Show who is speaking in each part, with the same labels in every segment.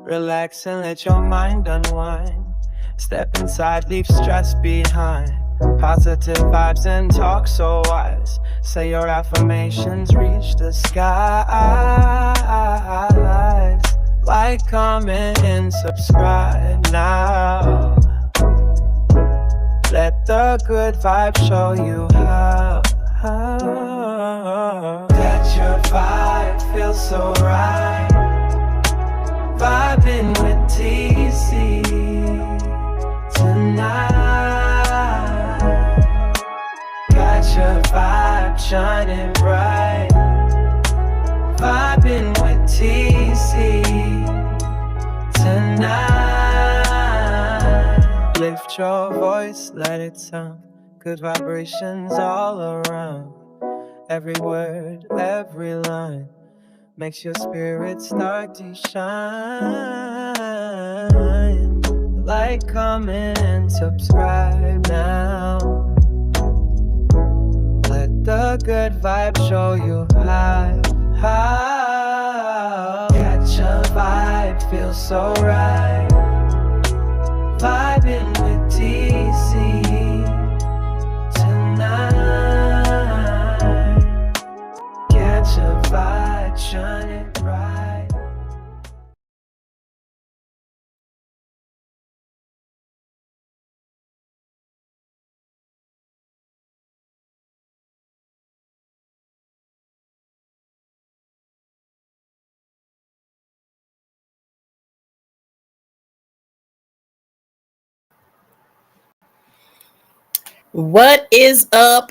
Speaker 1: Relax and let your mind unwind. Step inside, leave stress behind. Positive vibes and talk so wise. Say your affirmations, reach the skies. Like, comment, and subscribe now. Let the good vibe show you how. That your vibe feels so right. Vibing with TC tonight. Got your vibe shining bright. Vibing with TC tonight. Lift your voice, let it sound. Good vibrations all around. Every word, every line makes your spirit start to shine. Like, comment, and subscribe now. Let the good vibe show you how. Catch a vibe, feel so right. Vibing with TC tonight. Catch a vibe, shining bright.
Speaker 2: What is up,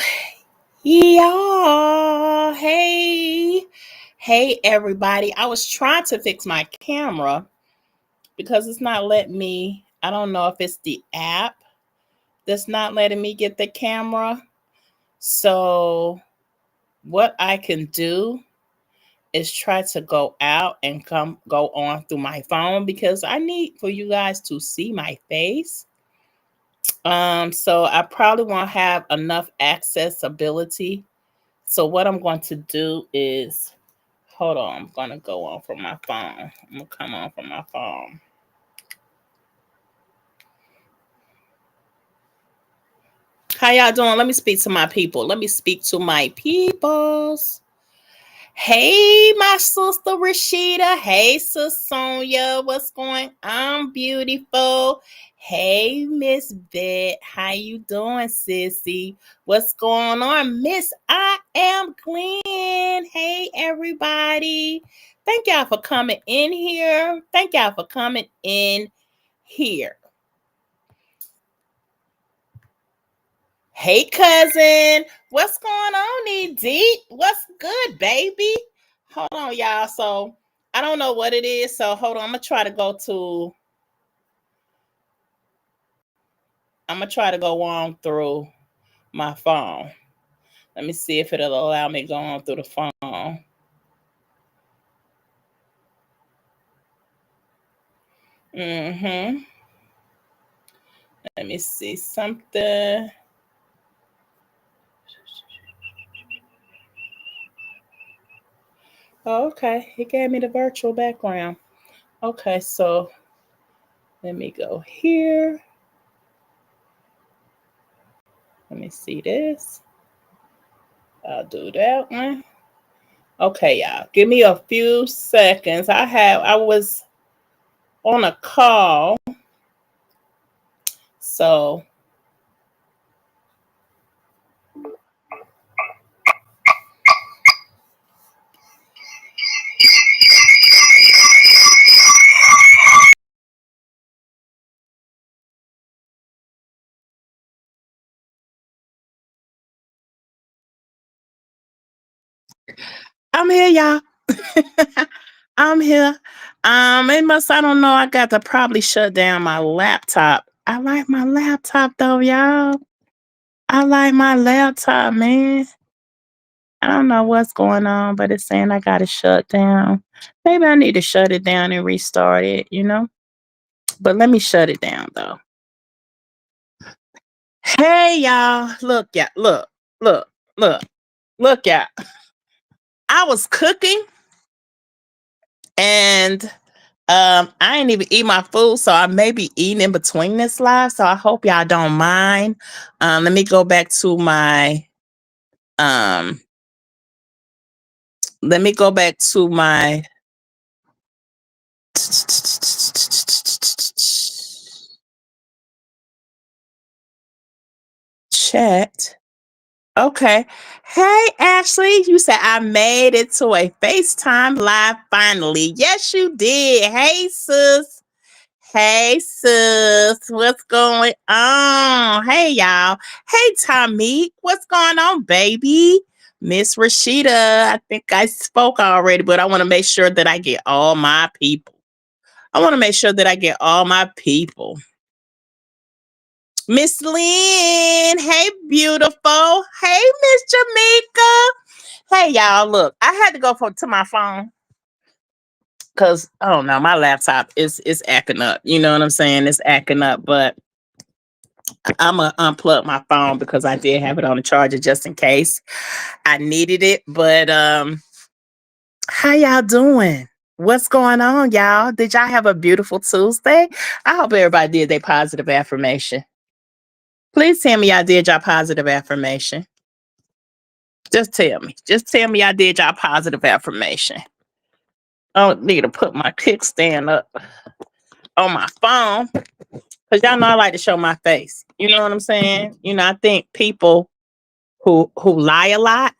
Speaker 2: y'all? Hey everybody. I was trying to fix my camera because it's not letting me. I don't know if it's the app that's not letting me get the camera. So what I can do is try to go out and go on through my phone because I need for you guys to see my face. So I probably won't have enough accessibility. So what I'm going to do is, hold on, I'm going to go on from my phone. I'm going to come on from my phone. How y'all doing? Let me speak to my people. Let me speak to my peoples. Hey, my sister Rashida. Hey, sis Sonia. What's going on, beautiful? Hey, Miss Vet. How you doing, sissy? What's going on, Miss I Am Glenn? Hey, everybody. Thank y'all for coming in here. Thank y'all for coming in here. Hey, cousin. What's going on, Edith? What's good, baby? Hold on, y'all. So I don't know what it is. So hold on. I'm going to try to go on through my phone. Let me see if it'll allow me to go on through the phone. Let me see something. Oh, okay. It gave me the virtual background. Okay, so let me go here. Let me see this. I'll do that one. Okay, y'all. Give me a few seconds. I was on a call. So I'm here, y'all. I'm here. I don't know. I got to probably shut down my laptop. I like my laptop though, y'all. I like my laptop, man. I don't know what's going on, but it's saying I got to shut down. Maybe I need to shut it down and restart it, But let me shut it down though. Hey, y'all. Look, y'all. Look, y'all. I was cooking and I ain't even eat my food, so I may be eating in between this live. So I hope y'all don't mind. Let me go back to my um let me go back to my chat. Okay. Hey, Ashley, you said I made it to a FaceTime live finally. Yes, you did. Hey, sis. Hey, sis. What's going on? Hey, y'all. Hey, Tommy. What's going on, baby? Miss Rashida. I think I spoke already, but I want to make sure that I get all my people. I want to make sure that I get all my people. Miss Lynn, hey, beautiful. Hey, Miss Jamaica. Hey, y'all, look, I had to go to my phone because, I don't know, my laptop is acting up. You know what I'm saying? It's acting up, but I'm going to unplug my phone because I did have it on the charger just in case I needed it. But how y'all doing? What's going on, y'all? Did y'all have a beautiful Tuesday? I hope everybody did their positive affirmation. Please tell me y'all did y'all positive affirmation. Just tell me. Just tell me I did y'all positive affirmation. I don't need to put my kickstand up on my phone because y'all know I like to show my face. You know what I'm saying? You know, I think people who lie a lot,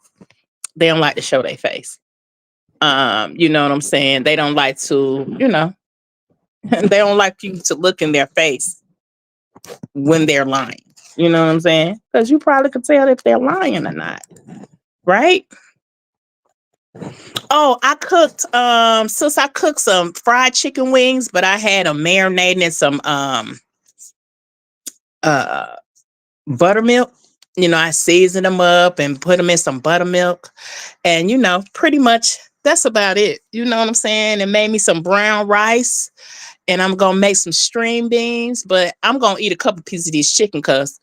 Speaker 2: they don't like to show their face. You know what I'm saying? They don't like to, you know, they don't like you to look in their face when they're lying. You know what I'm saying? Because you probably could tell if they're lying or not, right? Oh, I cooked sis, I cooked some fried chicken wings, but I had them marinating in some uh buttermilk. You know, I seasoned them up and put them in some buttermilk. And you know, pretty much that's about it. You know what I'm saying? And made me some brown rice. And I'm gonna make some string beans, but I'm gonna eat a couple pieces of this chicken because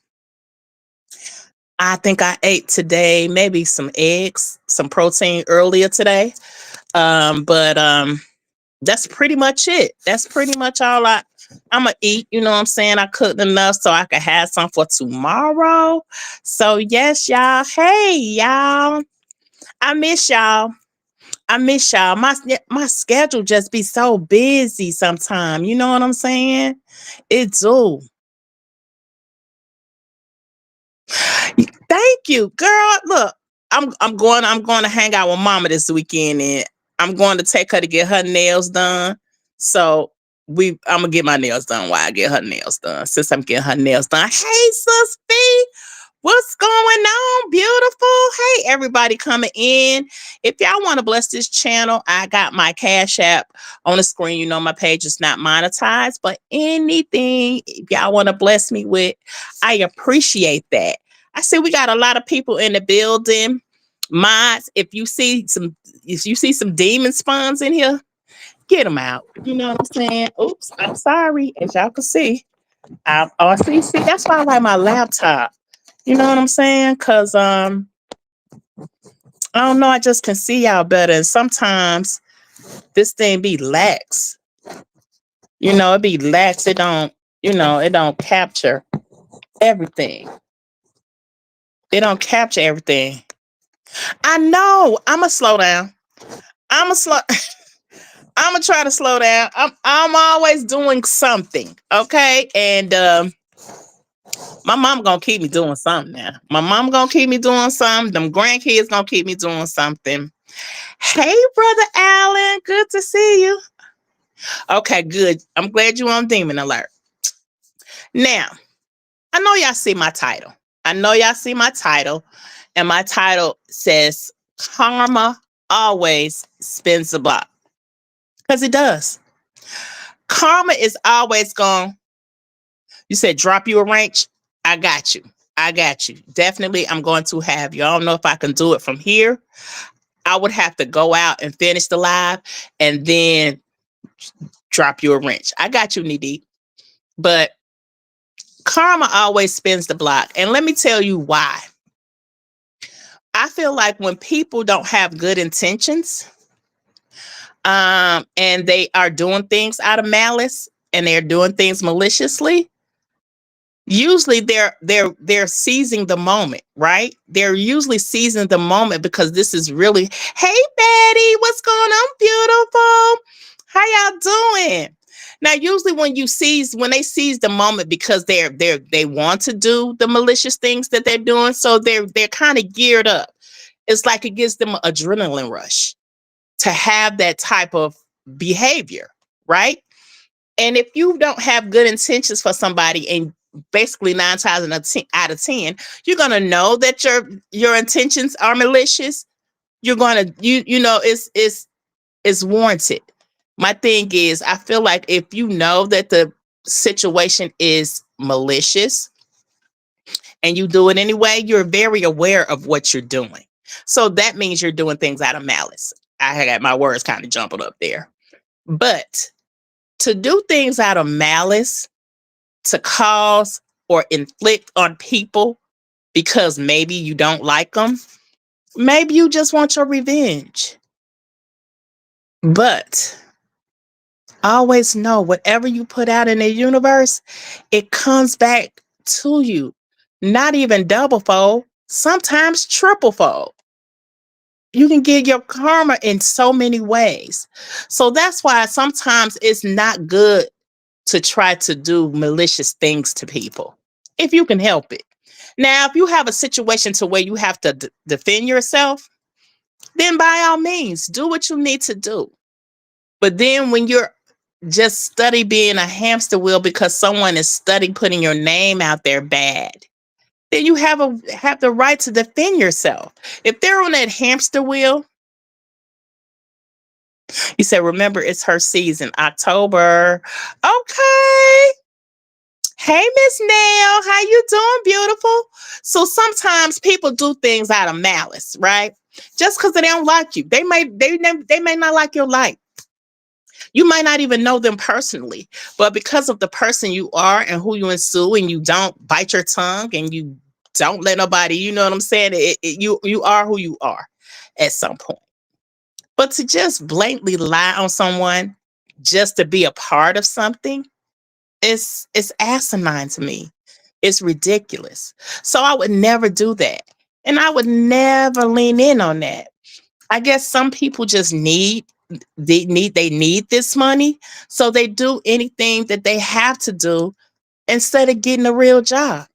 Speaker 2: I think I ate today maybe some eggs, some protein earlier today. But that's pretty much it. That's pretty much all I'm gonna eat. You know what I'm saying? I cooked enough so I could have some for tomorrow. So yes, y'all. Hey, y'all. I miss y'all. I miss y'all. My schedule just be so busy sometimes. You know what I'm saying? It do. Thank you, girl. Look, I'm going to hang out with mama this weekend and I'm going to take her to get her nails done. So I'm gonna get my nails done while I get her nails done. Since I'm getting her nails done. Hey, sis B. What's going on, beautiful? Hey, everybody coming in. If y'all want to bless this channel, I got my Cash App on the screen. You know, my page is not monetized, but anything if y'all want to bless me with, I appreciate that. I see we got a lot of people in the building. Mods, if you see some demon spawns in here, get them out. You know what I'm saying? Oops, I'm sorry. As y'all can see, see, that's why I like my laptop. You know what I'm saying? Cause I don't know, I just can see y'all better. And sometimes this thing be lax. You know, it be lax. It don't, it don't capture everything. It don't capture everything. I know. I'ma slow down. I'ma slow I'ma try to slow down. I'm always doing something. Okay. And my mom gonna keep me doing something now. My mom gonna keep me doing something. Them grandkids gonna keep me doing something. Hey, Brother Allen. Good to see you. Okay, good. I'm glad you on Demon Alert. Now, I know y'all see my title. And my title says Karma always spins the block. Because it does. Karma is always gone. You said drop you a wrench. I got you. Definitely, I'm going to have you. I don't know if I can do it from here. I would have to go out and finish the live and then drop you a wrench. I got you, Nidhi. But karma always spins the block. And let me tell you why. I feel like when people don't have good intentions, and they are doing things out of malice and they're doing things maliciously, usually they're seizing the moment, right? They're usually seizing the moment because this is really, hey Betty, what's going on, beautiful? How y'all doing? Now, usually when they seize the moment because they want to do the malicious things that they're doing, so they're kind of geared up. It's like it gives them an adrenaline rush to have that type of behavior, right? And if you don't have good intentions for somebody, and basically 9 times out of 10, you're gonna know that your intentions are malicious. You're gonna you know it's warranted. My thing is, I feel like if you know that the situation is malicious and you do it anyway, you're very aware of what you're doing. So that means you're doing things out of malice. I got my words kind of jumbled up there. But to do things out of malice, to cause or inflict on people because maybe you don't like them, maybe you just want your revenge. But always know whatever you put out in the universe, it comes back to you. Not even double fold, sometimes triple fold. You can get your karma in so many ways. So that's why sometimes it's not good to try to do malicious things to people if you can help it. Now, if you have a situation to where you have to defend yourself, then by all means, do what you need to do. But then when you're just study being a hamster wheel because someone is study putting your name out there bad, then you have the right to defend yourself. If they're on that hamster wheel, you say, remember, it's her season, October. Okay. Hey, Miss Nail, how you doing, beautiful? So sometimes people do things out of malice, right? Just because they don't like you. They may not like your light. You might not even know them personally, but because of the person you are and who you ensue, and you don't bite your tongue and you don't let nobody, you know what I'm saying? You are who you are at some point. But to just blatantly lie on someone just to be a part of something, it's asinine to me. It's ridiculous. So I would never do that. And I would never lean in on that. I guess some people just they need this money. So they do anything that they have to do instead of getting a real job.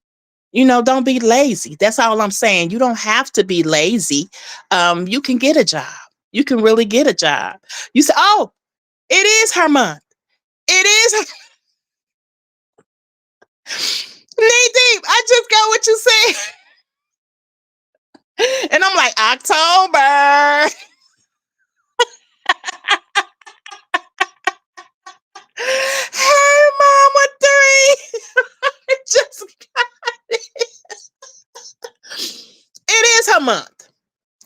Speaker 2: Don't be lazy. That's all I'm saying. You don't have to be lazy. You can get a job. You can really get a job. You say, oh, it is her month. It is her. Nadine, I just got what you said. And I'm like, October. Hey, Mama 3. Just got it. It is her month.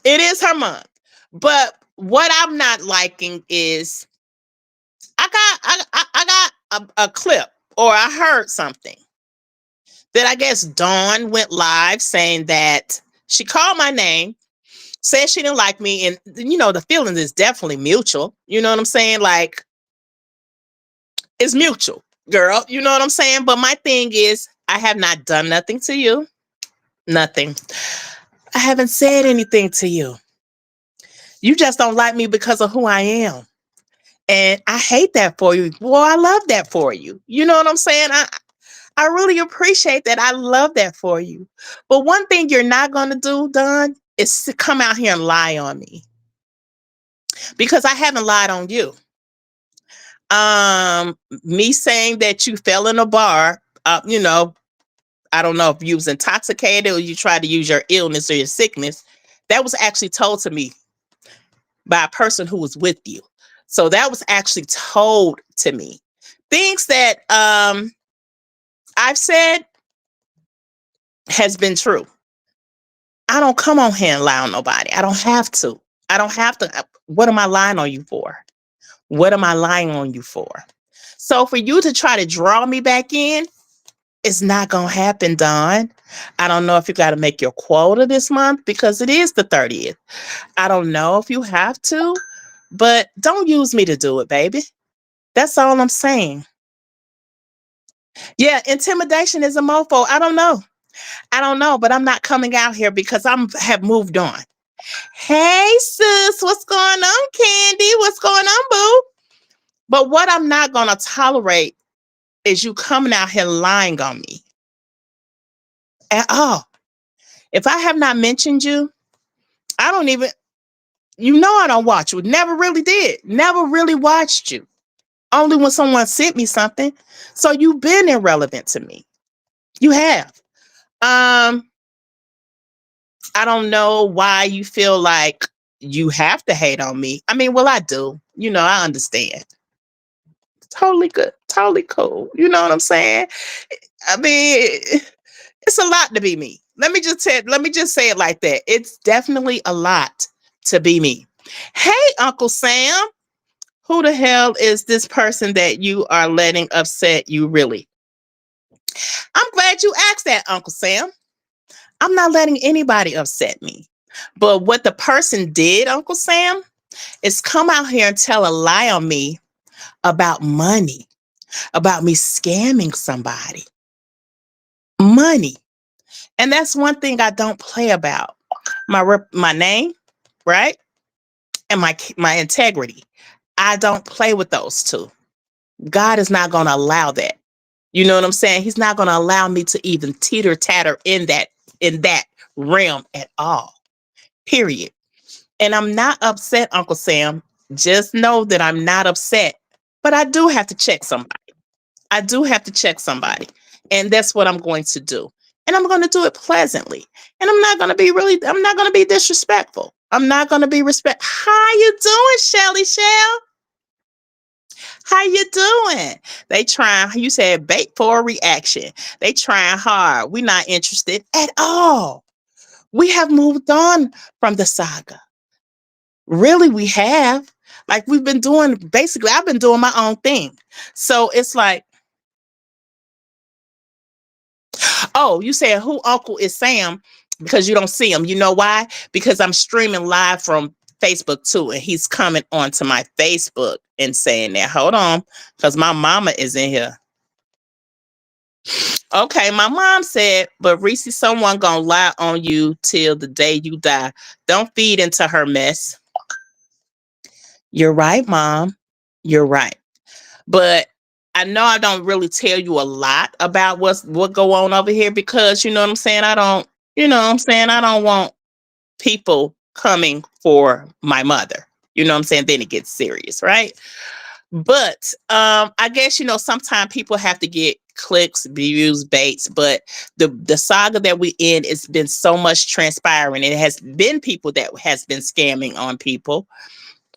Speaker 2: It is her month. But what I'm not liking is I got a clip, or I heard something that I guess Dawn went live saying that she called my name, said she didn't like me, and the feeling is definitely mutual. You know what I'm saying? Like, it's mutual, girl. You know what I'm saying? But my thing is, I have not done nothing to you. Nothing. I haven't said anything to you. You just don't like me because of who I am. And I hate that for you. Well, I love that for you. You know what I'm saying? I really appreciate that. I love that for you. But one thing you're not going to do, Don, is to come out here and lie on me. Because I haven't lied on you. Me saying that you fell in a bar, I don't know if you was intoxicated or you tried to use your illness or your sickness. That was actually told to me by a person who was with you. So that was actually told to me. Things that I've said has been true. I don't come on here and lie on nobody. I don't have to. I don't have to. What am I lying on you for? What am I lying on you for? So for you to try to draw me back in, it's not going to happen, Dawn. I don't know if you got to make your quota this month because it is the 30th. I don't know if you have to, But don't use me to do it, baby. That's all I'm saying. Yeah, intimidation is a mofo. I don't know. I don't know, but I'm not coming out here because I'm have moved on. Hey sis, what's going on, Candy? What's going on, boo? But what I'm not gonna tolerate is you coming out here lying on me at all. If I have not mentioned you, I don't even, I don't watch you. Never really did. Never really watched you. Only when someone sent me something. So you've been irrelevant to me. You have. Um, I don't know why you feel like you have to hate on me. I mean, well, I do. I understand. Totally good. Totally cool. You know what I'm saying? I mean, it's a lot to be me. Let me just say it like that. It's definitely a lot to be me. Hey, Uncle Sam. Who the hell is this person that you are letting upset you really? I'm glad you asked that, Uncle Sam. I'm not letting anybody upset me. But what the person did, Uncle Sam, is come out here and tell a lie on me about money, about me scamming somebody. Money. And that's one thing I don't play about. My name, right? And my integrity. I don't play with those two. God is not going to allow that. You know what I'm saying? He's not going to allow me to even teeter tatter in that realm at all. Period. And I'm not upset, Uncle Sam. Just know that I'm not upset. But I do have to check somebody. I do have to check somebody. And that's what I'm going to do. And I'm going to do it pleasantly. And I'm not going to be disrespectful. I'm not going to be How you doing, Shelly Shell? How you doing? They trying, you said bait for a reaction. They trying hard. We're not interested at all. We have moved on from the saga. Really, we have. Like I've been doing my own thing. So it's like, oh, you said who Uncle is Sam because you don't see him. You know why? Because I'm streaming live from Facebook too. And he's coming onto my Facebook and saying that, hold on, because my mama is in here. Okay, my mom said, but Reese, someone gonna lie on you till the day you die. Don't feed into her mess. You're right, Mom. You're right. But I know I don't really tell you a lot about what go on over here because you know what I'm saying? I don't want people coming for my mother. You know what I'm saying? Then it gets serious, right? But I guess sometimes people have to get clicks, views, baits. But the saga that we in, it's been so much transpiring. It has been people that has been scamming on people.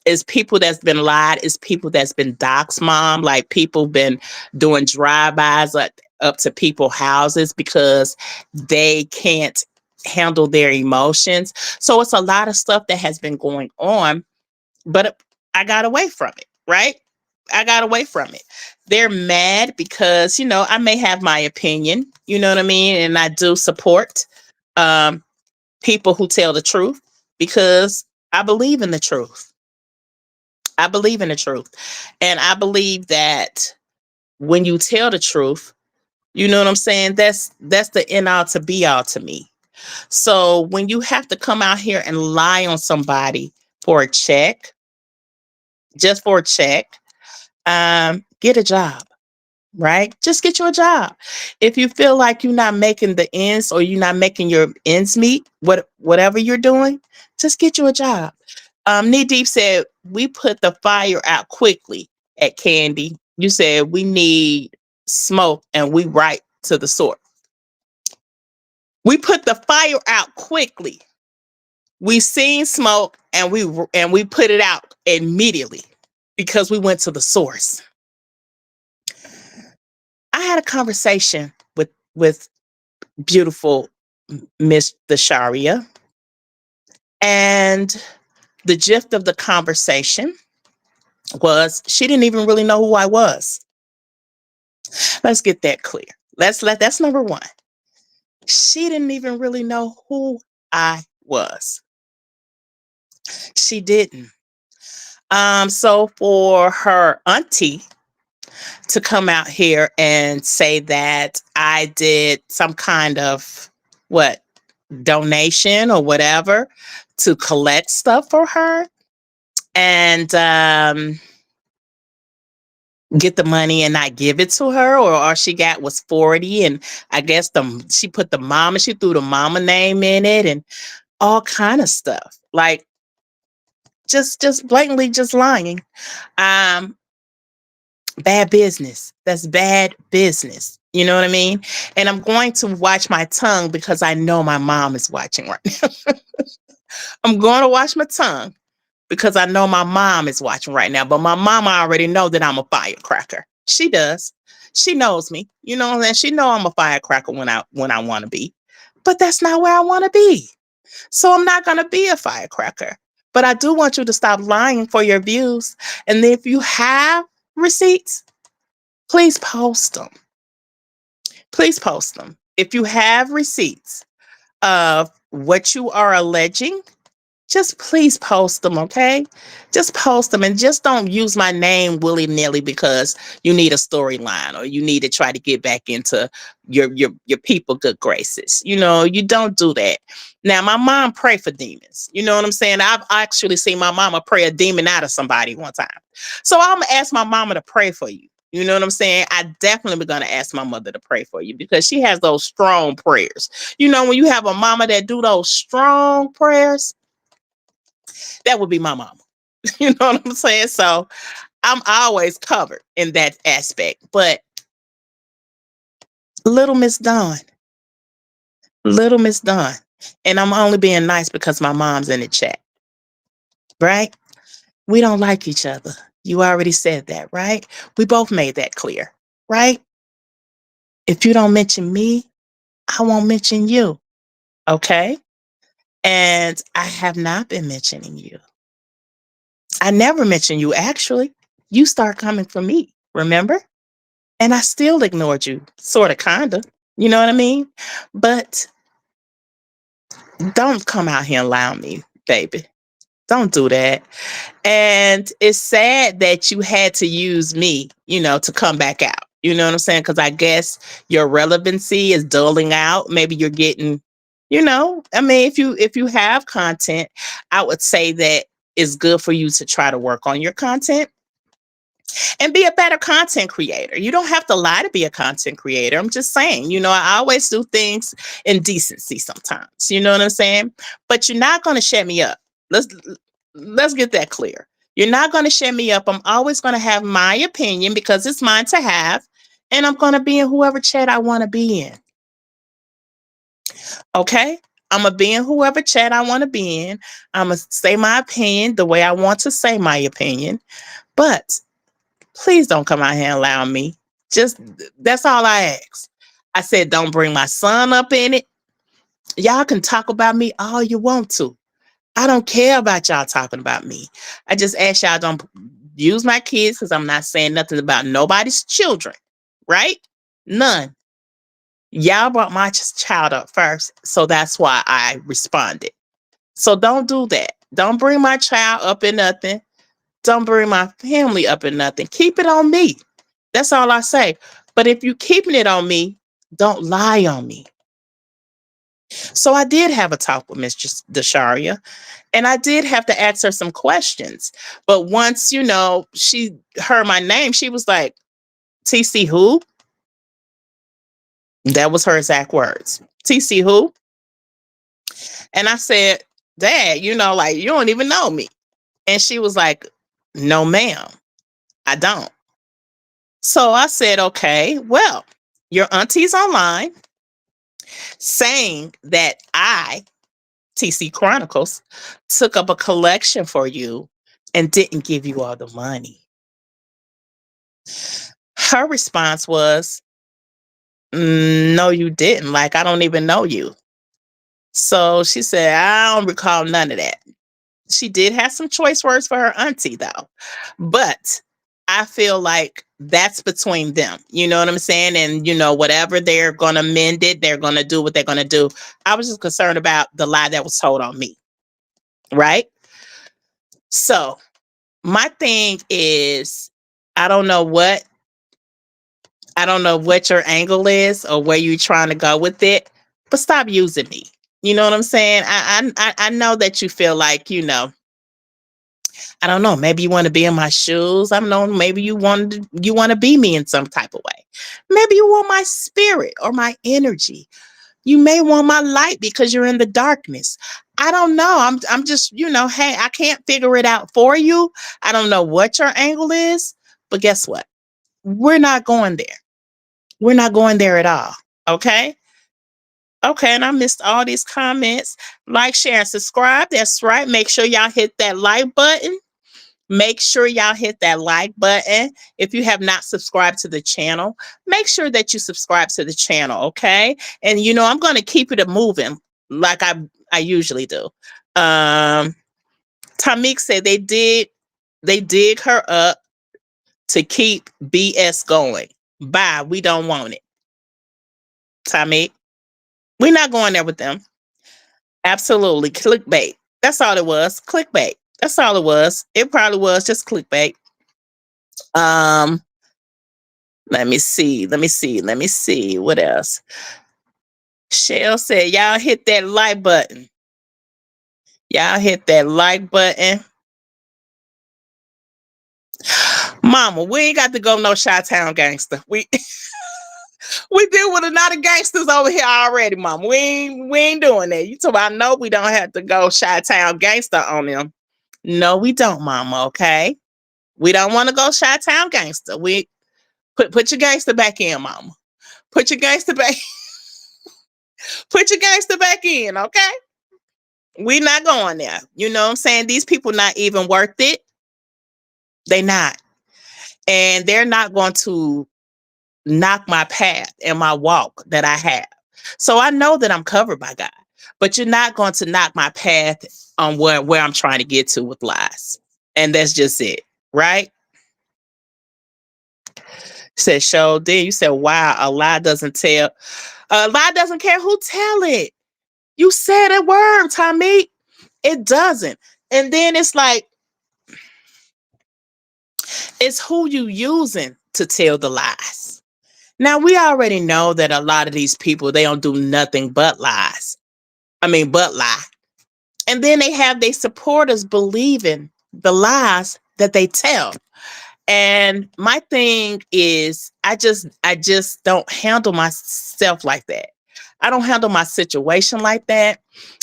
Speaker 2: It's people that's been lied. It's people that's been doxed, Mom. Like people been doing drive-bys up to people's houses because they can't handle their emotions. So it's a lot of stuff that has been going on. But I got away from it, right? I got away from it. They're mad because, I may have my opinion, you know what I mean? And I do support um, people who tell the truth because I believe in the truth. I believe in the truth. And I believe that when you tell the truth, you know what I'm saying? That's the end all to be all to me. So when you have to come out here and lie on somebody for a check, just for a check, get a job, right? Just get you a job. If you feel like you're not making the ends or you're not making your ends meet, whatever you're doing, just get you a job. Knee Deep said, we put the fire out quickly at Candy. You said we need smoke and we right to the source. We put the fire out quickly. We seen smoke and we put it out immediately because we went to the source. I had a conversation with beautiful Miss Desharia, and the gist of the conversation was she didn't even really know who I was. Let's get that clear. That's number one. She didn't even really know who I was. She didn't. So for her auntie to come out here and say that I did some kind of what donation or whatever to collect stuff for her and get the money and not give it to her, or all she got was 40, and I guess she put the mama, she threw the mama name in it and all kind of stuff, like just blatantly just lying. um Bad business. That's bad business. You know what I mean? And I'm going to watch my tongue because I know my mom is watching right now. I'm going to watch my tongue because I know my mom is watching right now. But my mama already know that I'm a firecracker. She does. She knows me. You know what I'm saying? She know I'm a firecracker when I want to be. But that's not where I want to be. So I'm not going to be a firecracker. But I do want you to stop lying for your views. And if you have receipts, please post them. Please post them. If you have receipts of what you are alleging, just please post them, okay? Just post them and just don't use my name willy-nilly because you need a storyline or you need to try to get back into your people good graces. You know, you don't do that. Now, my mom pray for demons. You know what I'm saying? I've actually seen my mama pray a demon out of somebody one time. So I'm gonna ask my mama to pray for you. You know what I'm saying? I definitely gonna ask my mother to pray for you because she has those strong prayers. You know, when you have a mama that do those strong prayers, that would be my mama. You know what I'm saying? So I'm always covered in that aspect. But little Miss Dawn, little Miss Dawn, and I'm only being nice because my mom's in the chat, right? We don't like each other. You already said that, right? We both made that clear, right? If you don't mention me, I won't mention you, okay? And I have not been mentioning you. I never mentioned you, actually. You start coming for me, remember? And I still ignored you, sort of, kind of. You know what I mean? But don't come out here and lie on me, baby. Don't do that. And it's sad that you had to use me, to come back out. You know what I'm saying? Because I guess your relevancy is dulling out. Maybe you're getting, I mean, if you have content, I would say that it's good for you to try to work on your content and be a better content creator. You don't have to lie to be a content creator. I'm just saying, I always do things in decency sometimes. You know what I'm saying? But you're not going to shut me up. Let's get that clear. You're not going to shut me up. I'm always going to have my opinion because it's mine to have, and I'm going to be in whoever chat I want to be in. Okay? I'm going to be in whoever chat I want to be in. I'm going to say my opinion the way I want to say my opinion. But please don't come out here and allow me. Just, that's all I ask. I said, don't bring my son up in it. Y'all can talk about me all you want to. I don't care about y'all talking about me. I just ask y'all don't use my kids because I'm not saying nothing about nobody's children, right? None. Y'all brought my child up first, so that's why I responded. So don't do that. Don't bring my child up in nothing. Don't bring my family up in nothing. Keep it on me. That's all I say. But if you keeping it on me, don't lie on me. So I did have a talk with Miss Desharia, and I did have to ask her some questions. But once, she heard my name, she was like, TC who? That was her exact words. TC who? And I said, Dad, like, you don't even know me. And she was like, no, ma'am, I don't. So I said, okay, well, your auntie's online saying that I, TC Chronicles, took up a collection for you and didn't give you all the money. Her response was, no, you didn't. Like, I don't even know you. So she said, I don't recall none of that. She did have some choice words for her auntie, though. But I feel like that's between them. You know what I'm saying? And, whatever they're going to mend it, they're going to do what they're going to do. I was just concerned about the lie that was told on me. Right? So my thing is, I don't know what your angle is or where you're trying to go with it, but stop using me. You know what I'm saying? I know that you feel like, I don't know, maybe you want to be in my shoes. I don't know, maybe you want to be me in some type of way. Maybe you want my spirit or my energy. You may want my light because you're in the darkness. I don't know. I'm just, hey, I can't figure it out for you. I don't know what your angle is, but guess what? We're not going there. We're not going there at all. Okay? Okay, and I missed all these comments. Like, share, and subscribe. That's right. Make sure y'all hit that like button. Make sure y'all hit that like button. If you have not subscribed to the channel, make sure that you subscribe to the channel, okay? And I'm going to keep it moving like I usually do. Tamik said they dig her up to keep BS going. Bye. We don't want it. Tamik, we're not going there with them. Absolutely. Clickbait. That's all it was. Clickbait. That's all it was. It probably was just clickbait. Let me see. What else? Shell said, y'all hit that like button. Y'all hit that like button. Mama, we ain't got to go no Chi-Town gangster. We deal with a lot of gangsters over here already, Mama. We ain't doing that. You talk about, no, we don't have to go Chi-Town gangster on them. No, we don't, Mama, okay? We don't want to go Chi-Town gangster. We put your gangster back in, Mama. Put your gangster back in, okay? We're not going there. You know what I'm saying? These people not even worth it. They not. And they're not going to knock my path and my walk that I have. So I know that I'm covered by God. But you're not going to knock my path on where I'm trying to get to with lies. And that's just it. Right? Said, show did. You said, wow, a lie doesn't tell. A lie doesn't care who tell it. You said a word, Tommy. It doesn't. And then it's like, it's who you using to tell the lies. Now, we already know that a lot of these people, they don't do nothing but lies. But lie. And then they have their supporters believing the lies that they tell. And my thing is, I just don't handle myself like that. I don't handle my situation like that.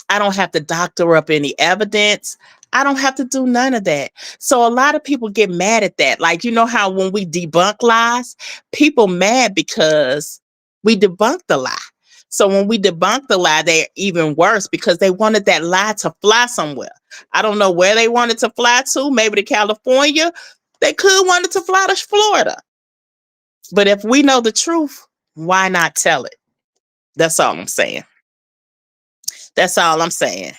Speaker 2: I don't have to doctor up any evidence. I don't have to do none of that. So a lot of people get mad at that. Like, you know how when we debunk lies, people mad because we debunk the lie. So when we debunk the lie, they're even worse because they wanted that lie to fly somewhere. I don't know where they wanted to fly to, maybe to California. They could want it to fly to Florida. But if we know the truth, why not tell it? That's all I'm saying. That's all I'm saying.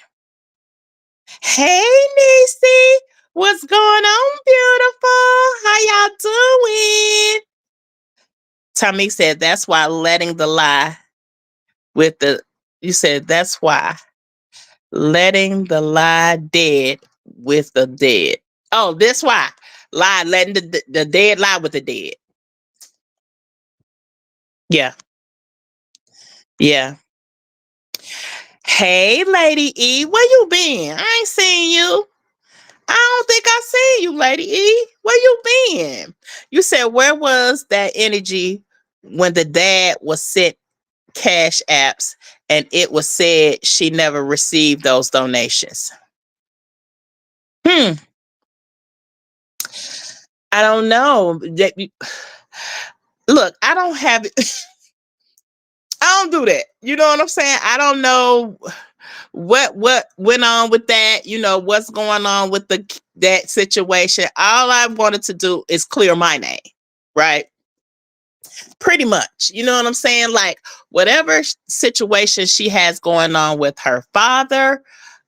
Speaker 2: Hey, Niecy. What's going on, beautiful? How y'all doing? Tommy said, that's why letting the lie with the, you said, that's why letting the lie dead with the dead. Oh, that's why. Letting the dead lie with the dead. Yeah. Yeah. Hey, Lady E, where you been? I ain't seen you. I don't think I seen you, Lady E. Where you been? You said, where was that energy when the dad was sent cash apps and it was said she never received those donations? I don't know. Look, I don't have it. I don't do that. You know what I'm saying? I don't know what went on with that. What's going on with that situation. All I wanted to do is clear my name, right? Pretty much. You know what I'm saying? Like, whatever situation she has going on with her father,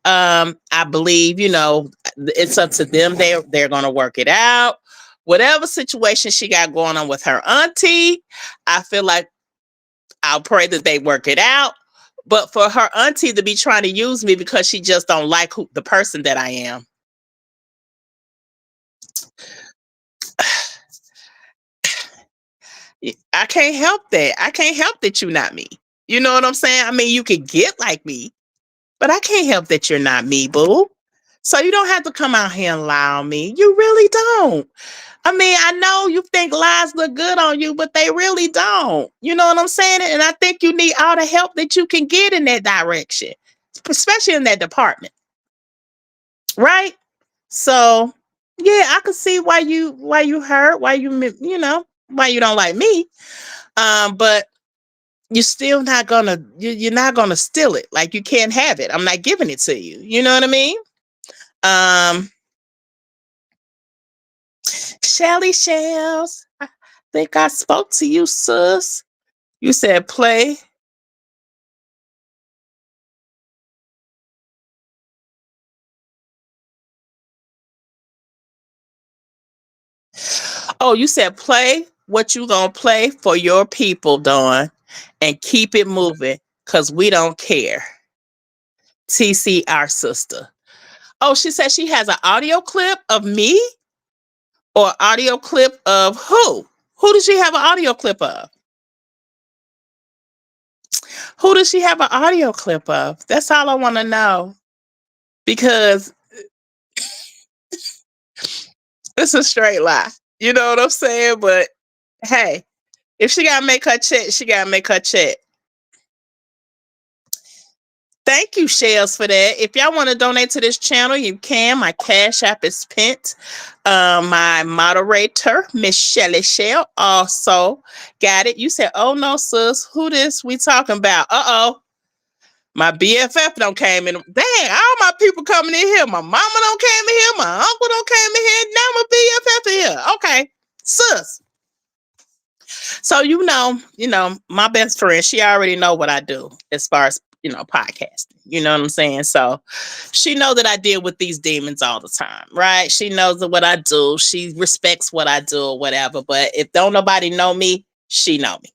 Speaker 2: I believe, it's up to them. They're going to work it out. Whatever situation she got going on with her auntie, I feel like I'll pray that they work it out. But for her auntie to be trying to use me because she just don't like the person that I am, I can't help that. I can't help that you're not me. You know what I'm saying? I mean, you could get like me, but I can't help that you're not me, boo. So you don't have to come out here and lie on me. You really don't. I mean, I know you think lies look good on you, but they really don't. You know what I'm saying? And I think you need all the help that you can get in that direction, especially in that department. Right? So, yeah, I could see why you hurt, why you don't like me. But you're not gonna steal it. Like, you can't have it. I'm not giving it to you. You know what I mean? Um, Shelly Shells, I think I spoke to you, sis. You said play. Oh, you said play what you gonna play for your people, Dawn, and keep it moving, cause we don't care. TC, our sister. Oh, she said she has an audio clip of me or audio clip of who? Who does she have an audio clip of? Who does she have an audio clip of? That's all I want to know. Because it's a straight lie. You know what I'm saying? But hey, if she gotta make her check, she gotta make her check. Thank you, Shells, for that. If y'all want to donate to this channel, you can. My Cash App is pinned. My moderator, Miss Shelly Shell, also got it. You said, "Oh no, sis, who this we talking about?" Uh-oh. My BFF don't came in. Dang, all my people coming in here. My mama don't came in here. My uncle don't came in here. Now my BFF in here. Okay, sis. So my best friend, she already know what I do as far as podcasting. You know what I'm saying? So she know that I deal with these demons all the time, right? She knows that what I do. She respects what I do or whatever. But if don't nobody know me, she know me.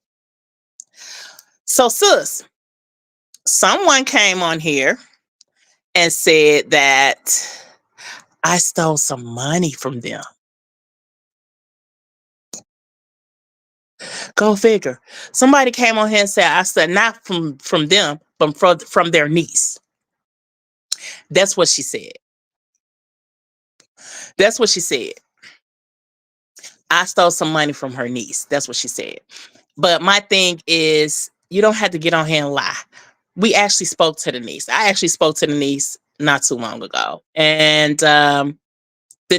Speaker 2: So sis, someone came on here and said that I stole some money from them. Go figure. Somebody came on here and said I said not from them, but from their niece. That's what she said. That's what she said. I stole some money from her niece. That's what she said. But my thing is, you don't have to get on here and lie. We actually spoke to the niece. I actually spoke to the niece not too long ago. And the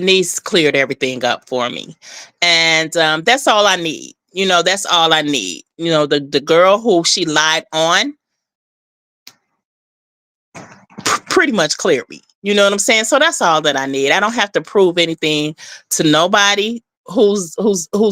Speaker 2: niece cleared everything up for me. And that's all I need. That's all I need. The girl who she lied on pretty much cleared me. You know what I'm saying? So that's all that I need. I don't have to prove anything to nobody who's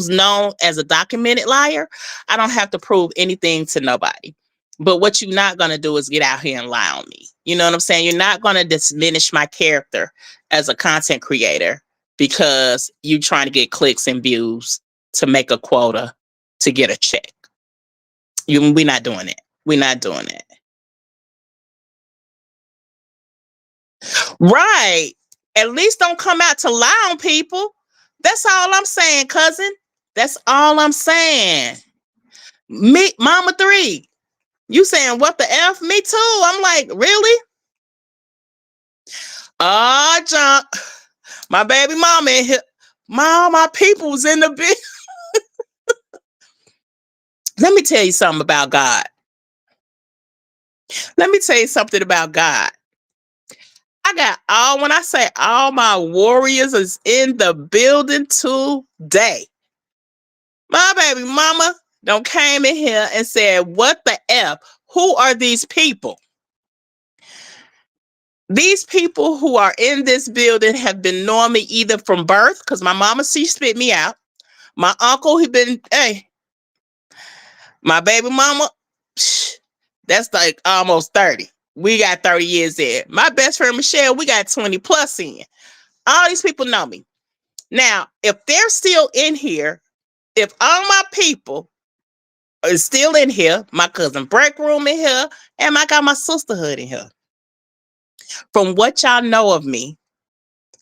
Speaker 2: known as a documented liar. I don't have to prove anything to nobody. But what you're not going to do is get out here and lie on me. You know what I'm saying? You're not going to diminish my character as a content creator because you trying to get clicks and views to make a quota to get a check. We're not doing it. We're not doing it. Right. At least don't come out to lie on people. That's all I'm saying, cousin. That's all I'm saying. Me, Mama 3. You saying what the F? Me too. I'm like, really? John, my baby mama in here. My people's in the bit. Let me tell you something about God. Let me tell you something about God. I got when I say all my warriors is in the building today. My baby mama don't came in here and said, what the F? Who are these people? These people who are in this building have been knowing me either from birth, because my mama, she spit me out. My uncle, my baby mama, that's like almost 30. We got 30 years in. My best friend, Michelle, we got 20 plus in. All these people know me. Now, if they're still in here, if all my people is still in here, my cousin break room in here, and I got my sisterhood in here. From what y'all know of me,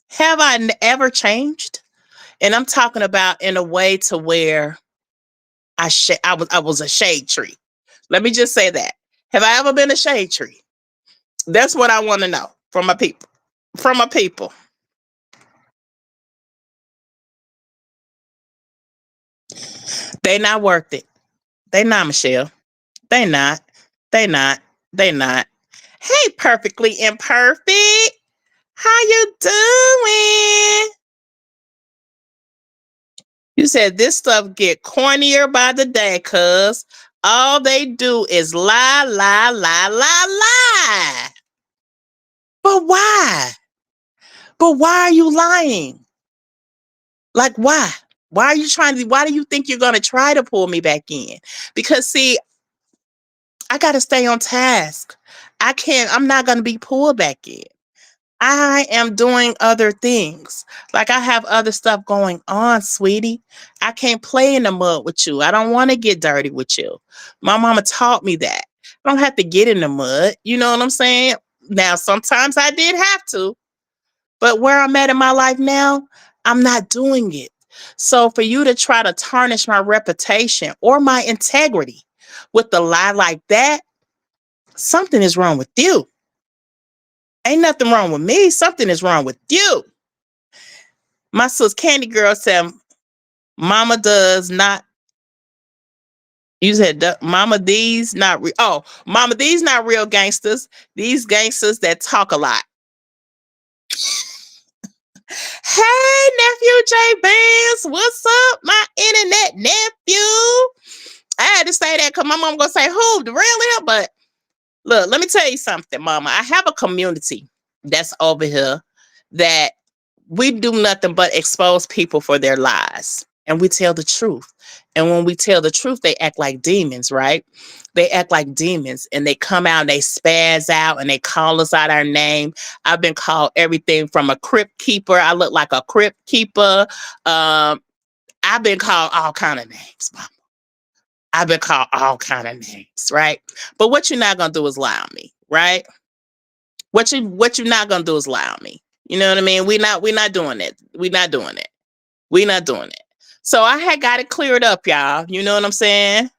Speaker 2: have I ever changed? And I'm talking about in a way to where I was a shade tree. Let me just say that. Have I ever been a shade tree? That's what I want to know from my people. From my people. They not worth it. They not, Michelle. They not. They not. They not. Hey, perfectly imperfect. How you doing? You said this stuff get cornier by the day, cuz all they do is lie, lie, lie, lie, lie. But why? But why are you lying? Like, why? Why do you think you're going to try to pull me back in? Because, see, I got to stay on task. I'm not going to be pulled back in. I am doing other things. Like, I have other stuff going on, sweetie. I can't play in the mud with you. I don't want to get dirty with you. My mama taught me that. I don't have to get in the mud. You know what I'm saying? Now, sometimes I did have to, but where I'm at in my life now, I'm not doing it. So for you to try to tarnish my reputation or my integrity with a lie like that, something is wrong with you. Ain't nothing wrong with me. Something is wrong with you. My sis Candy Girl said, Mama does not. You said, Mama, these not real. Oh, Mama, these not real gangsters. These gangsters that talk a lot. Hey, nephew J Benz, what's up, my internet nephew? I had to say that because my mom gonna say, who, the real him? But look, let me tell you something, Mama. I have a community that's over here that we do nothing but expose people for their lies. And we tell the truth. And when we tell the truth, they act like demons, right? They act like demons and they come out and they spaz out and they call us out our name. I've been called everything from a crypt keeper. I look like a crypt keeper. I've been called all kind of names, Mama. I've been called all kind of names, right? But what you're not gonna do is lie on me, right? What you're not gonna do is lie on me. You know what I mean? We're not doing it. We're not doing it. We're not doing it. So I had got it cleared up, y'all. You know what I'm saying?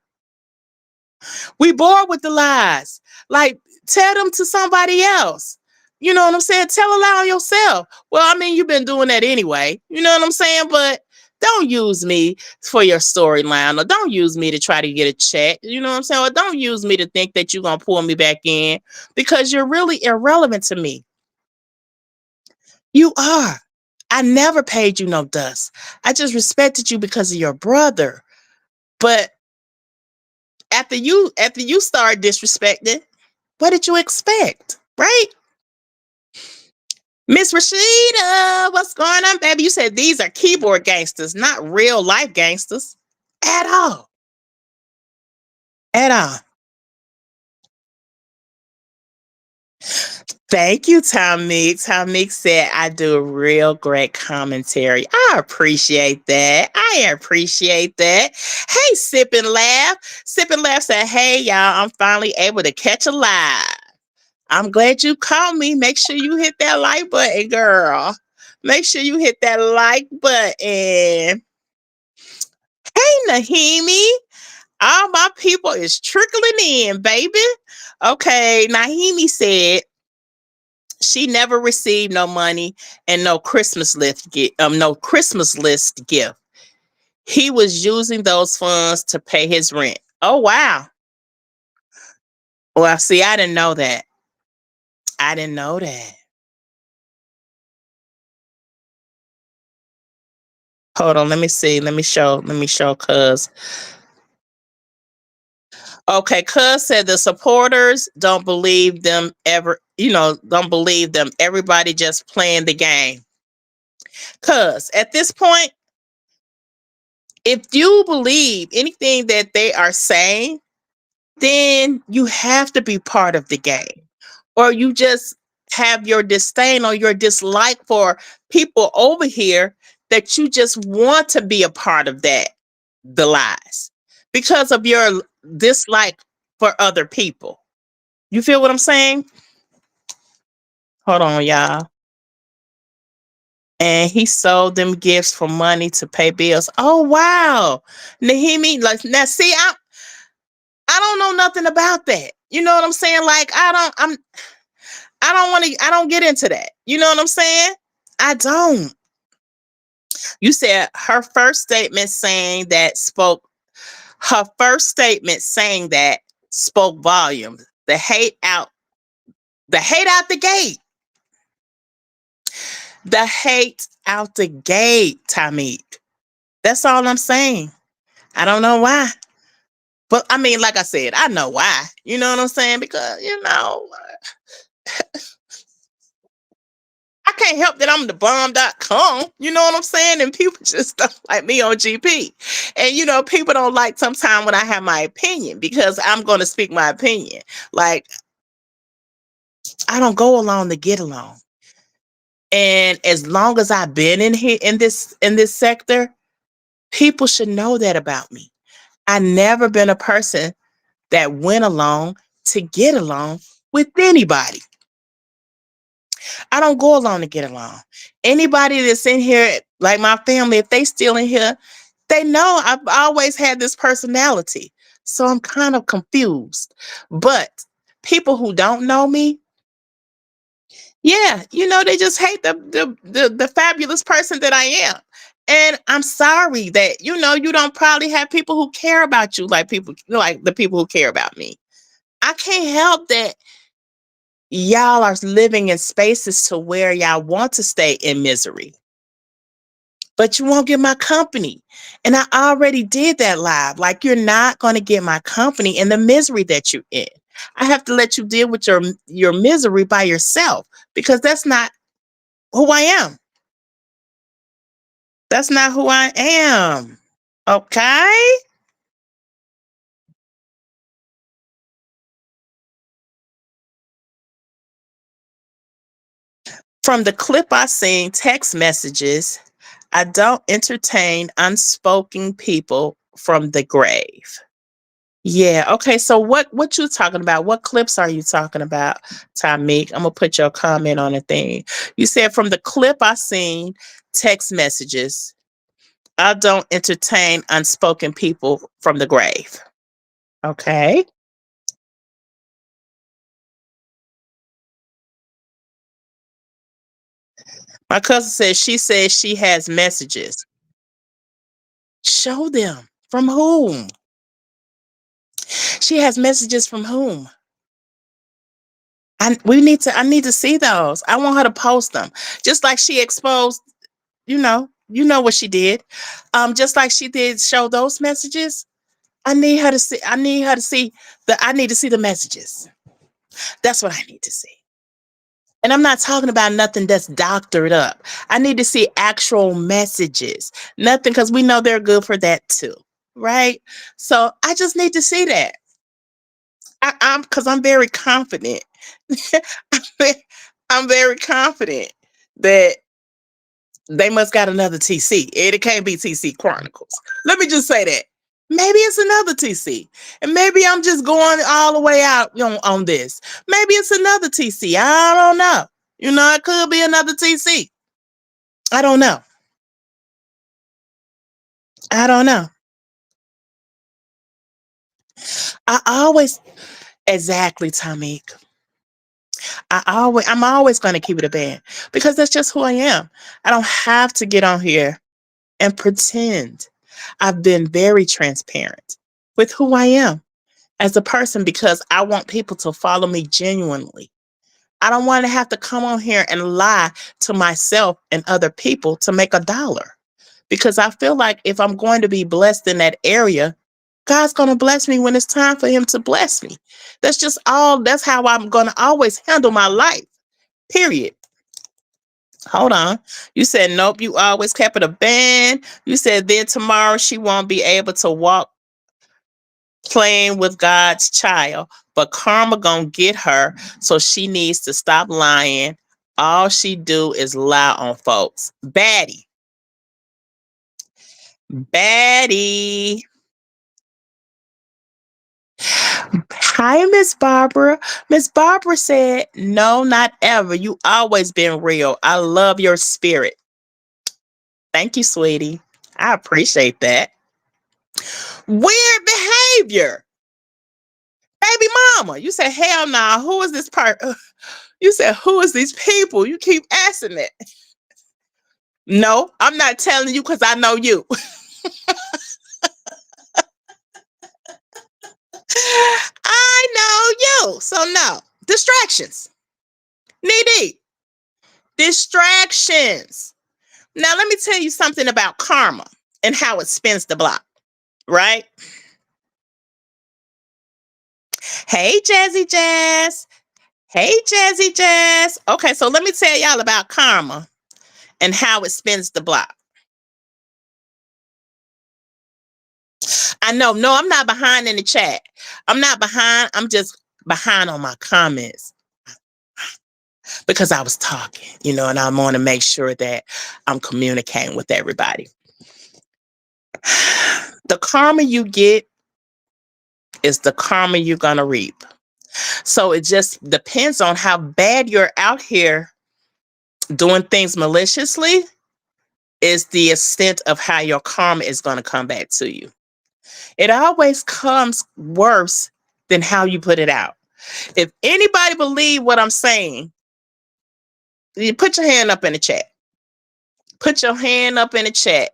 Speaker 2: We bored with the lies. Like, tell them to somebody else. You know what I'm saying? Tell a lie on yourself. Well, I mean, you've been doing that anyway. You know what I'm saying? But don't use me for your storyline, or don't use me to try to get a check. You know what I'm saying? Or don't use me to think that you're going to pull me back in, because you're really irrelevant to me. You are. I never paid you no dust. I just respected you because of your brother. But after you start disrespecting, what did you expect? Right? Miss Rashida, what's going on, baby? You said these are keyboard gangsters, not real life gangsters. At all. At all. Thank you, Tom Meek. Tom Meek said, I do a real great commentary. I appreciate that. I appreciate that. Hey, Sip and Laugh. Sip and Laugh said, hey, y'all, I'm finally able to catch a live. I'm glad you called me. Make sure you hit that like button, girl. Make sure you hit that like button. Hey, Nahimi. All my people is trickling in, baby. Okay, Nahimi said she never received no money and no Christmas list gift. He was using those funds to pay his rent. Oh, wow. Well, see, I didn't know that. I didn't know that. Hold on, let me see. Let me show cuz. Okay, cuz said the supporters don't believe them ever, don't believe them. Everybody just playing the game. Cuz at this point, if you believe anything that they are saying, then you have to be part of the game. Or you just have your disdain or your dislike for people over here that you just want to be a part of the lies, because of your dislike for other people. You feel what I'm saying? Hold on, y'all. and he sold them gifts for money to pay bills. Oh wow. Nahimi, like now see, I don't know nothing about that. You know what I'm saying? Like I don't want to I don't get into that. You know what I'm saying? I don't. You said her first statement saying that spoke volumes. The hate out the gate. The hate out the gate, Tamik. That's all I'm saying. I don't know why. But I mean, like I said, I know why. You know what I'm saying? Because, I can't help that I'm the bomb.com. You know what I'm saying? And people just don't like me on GP. And, people don't like sometimes when I have my opinion because I'm going to speak my opinion. Like, I don't go along to get along. And as long as I've been in here in this sector, people should know that about me. I never been a person that went along to get along with anybody. I don't go along to get along. Anybody that's in here, like my family, if they still in here, they know I've always had this personality. So I'm kind of confused. But people who don't know me, yeah, they just hate the fabulous person that I am. And I'm sorry that you don't probably have people who care about you like the people who care about me. I can't help that y'all are living in spaces to where y'all want to stay in misery, but you won't get my company. And I already did that live. Like, you're not going to get my company in the misery that you're in. I have to let you deal with your misery by yourself because that's not who I am. That's not who I am. Okay? From the clip I seen, text messages, I don't entertain unspoken people from the grave. Yeah. Okay. So what you talking about? What clips are you talking about, Tamik? I'm gonna put your comment on the thing. You said from the clip I seen, text messages. I don't entertain unspoken people from the grave. Okay. My cousin says she has messages. Show them. From whom? She has messages from whom? I need to see those. I want her to post them. Just like she exposed, you know what she did. Just like she did show those messages. I need her to see I need to see the messages. That's what I need to see. And I'm not talking about nothing that's doctored up. I need to see actual messages. Nothing, because we know they're good for that too. Right? So I just need to see that. I'm very confident. I'm very confident that they must got another TC. And it can't be TC Chronicles. Let me just say that. Maybe it's another TC. And maybe I'm just going all the way out on this. Maybe it's another TC. I don't know. It could be another TC. I don't know. I don't know. I always exactly, Tamik. I'm always going to keep it a band because that's just who I am. I don't have to get on here and pretend. I've been very transparent with who I am as a person because I want people to follow me genuinely. I don't want to have to come on here and lie to myself and other people to make $1 because I feel like if I'm going to be blessed in that area, God's going to bless me when it's time for him to bless me. That's how I'm going to always handle my life. Period. Hold on. You said nope, you always kept it a band. You said then tomorrow she won't be able to walk playing with God's child, but karma gonna get her, so she needs to stop lying. All she do is lie on folks. Baddie. Baddie. Hi, Miss Barbara. Miss Barbara said, no, not ever. You always been real. I love your spirit. Thank you, sweetie. I appreciate that. Weird behavior. Baby mama. You said, hell nah. Who is this part? You said, who is these people? You keep asking that. No, I'm not telling you because I know you. I know you. So no. Distractions. Needy. Distractions. Now let me tell you something about karma and how it spins the block, right? Hey, Jazzy Jazz. Hey, Jazzy Jazz. Okay, so let me tell y'all about karma and how it spins the block. I know, no, I'm not behind in the chat. I'm not behind. I'm just behind on my comments because I was talking, and I want to make sure that I'm communicating with everybody. The karma you get is the karma you're going to reap. So it just depends on how bad you're out here doing things maliciously is the extent of how your karma is going to come back to you. It always comes worse than how you put it out. If anybody believe what I'm saying, you put your hand up in the chat. Put your hand up in the chat.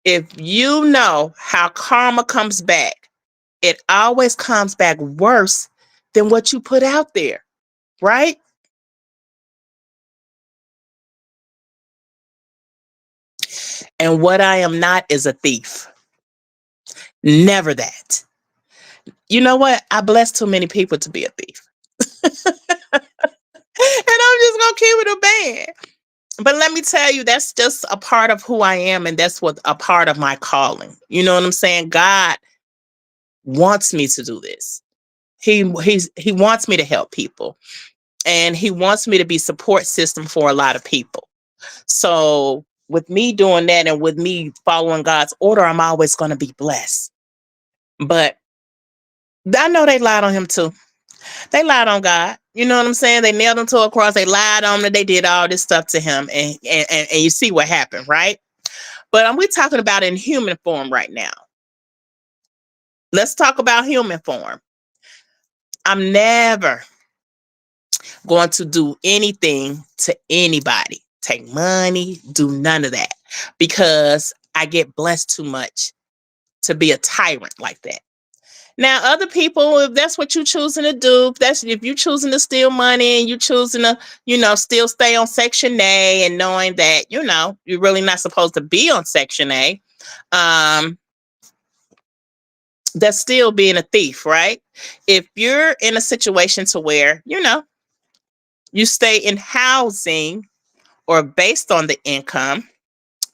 Speaker 2: If you know how karma comes back, it always comes back worse than what you put out there, right? And what I am not is a thief. Never that. You know what? I bless too many people to be a thief. And I'm just going to keep it a band. But let me tell you, that's just a part of who I am. And that's what a part of my calling. You know what I'm saying? God wants me to do this. He wants me to help people. And he wants me to be support system for a lot of people. So with me doing that and with me following God's order, I'm always going to be blessed. But I know they lied on him too. They lied on God. You know what I'm saying? They nailed him to a cross. They lied on him. They did all this stuff to him. And you see what happened, right? But we're talking about in human form right now. Let's talk about human form. I'm never going to do anything to anybody. Take money, do none of that. Because I get blessed too much to be a tyrant like that. Now, other people, if that's what you're choosing to do, if you're choosing to steal money and you're choosing to, still stay on Section A and knowing that, you're really not supposed to be on Section A, that's still being a thief, right? If you're in a situation to where, you stay in housing or based on the income,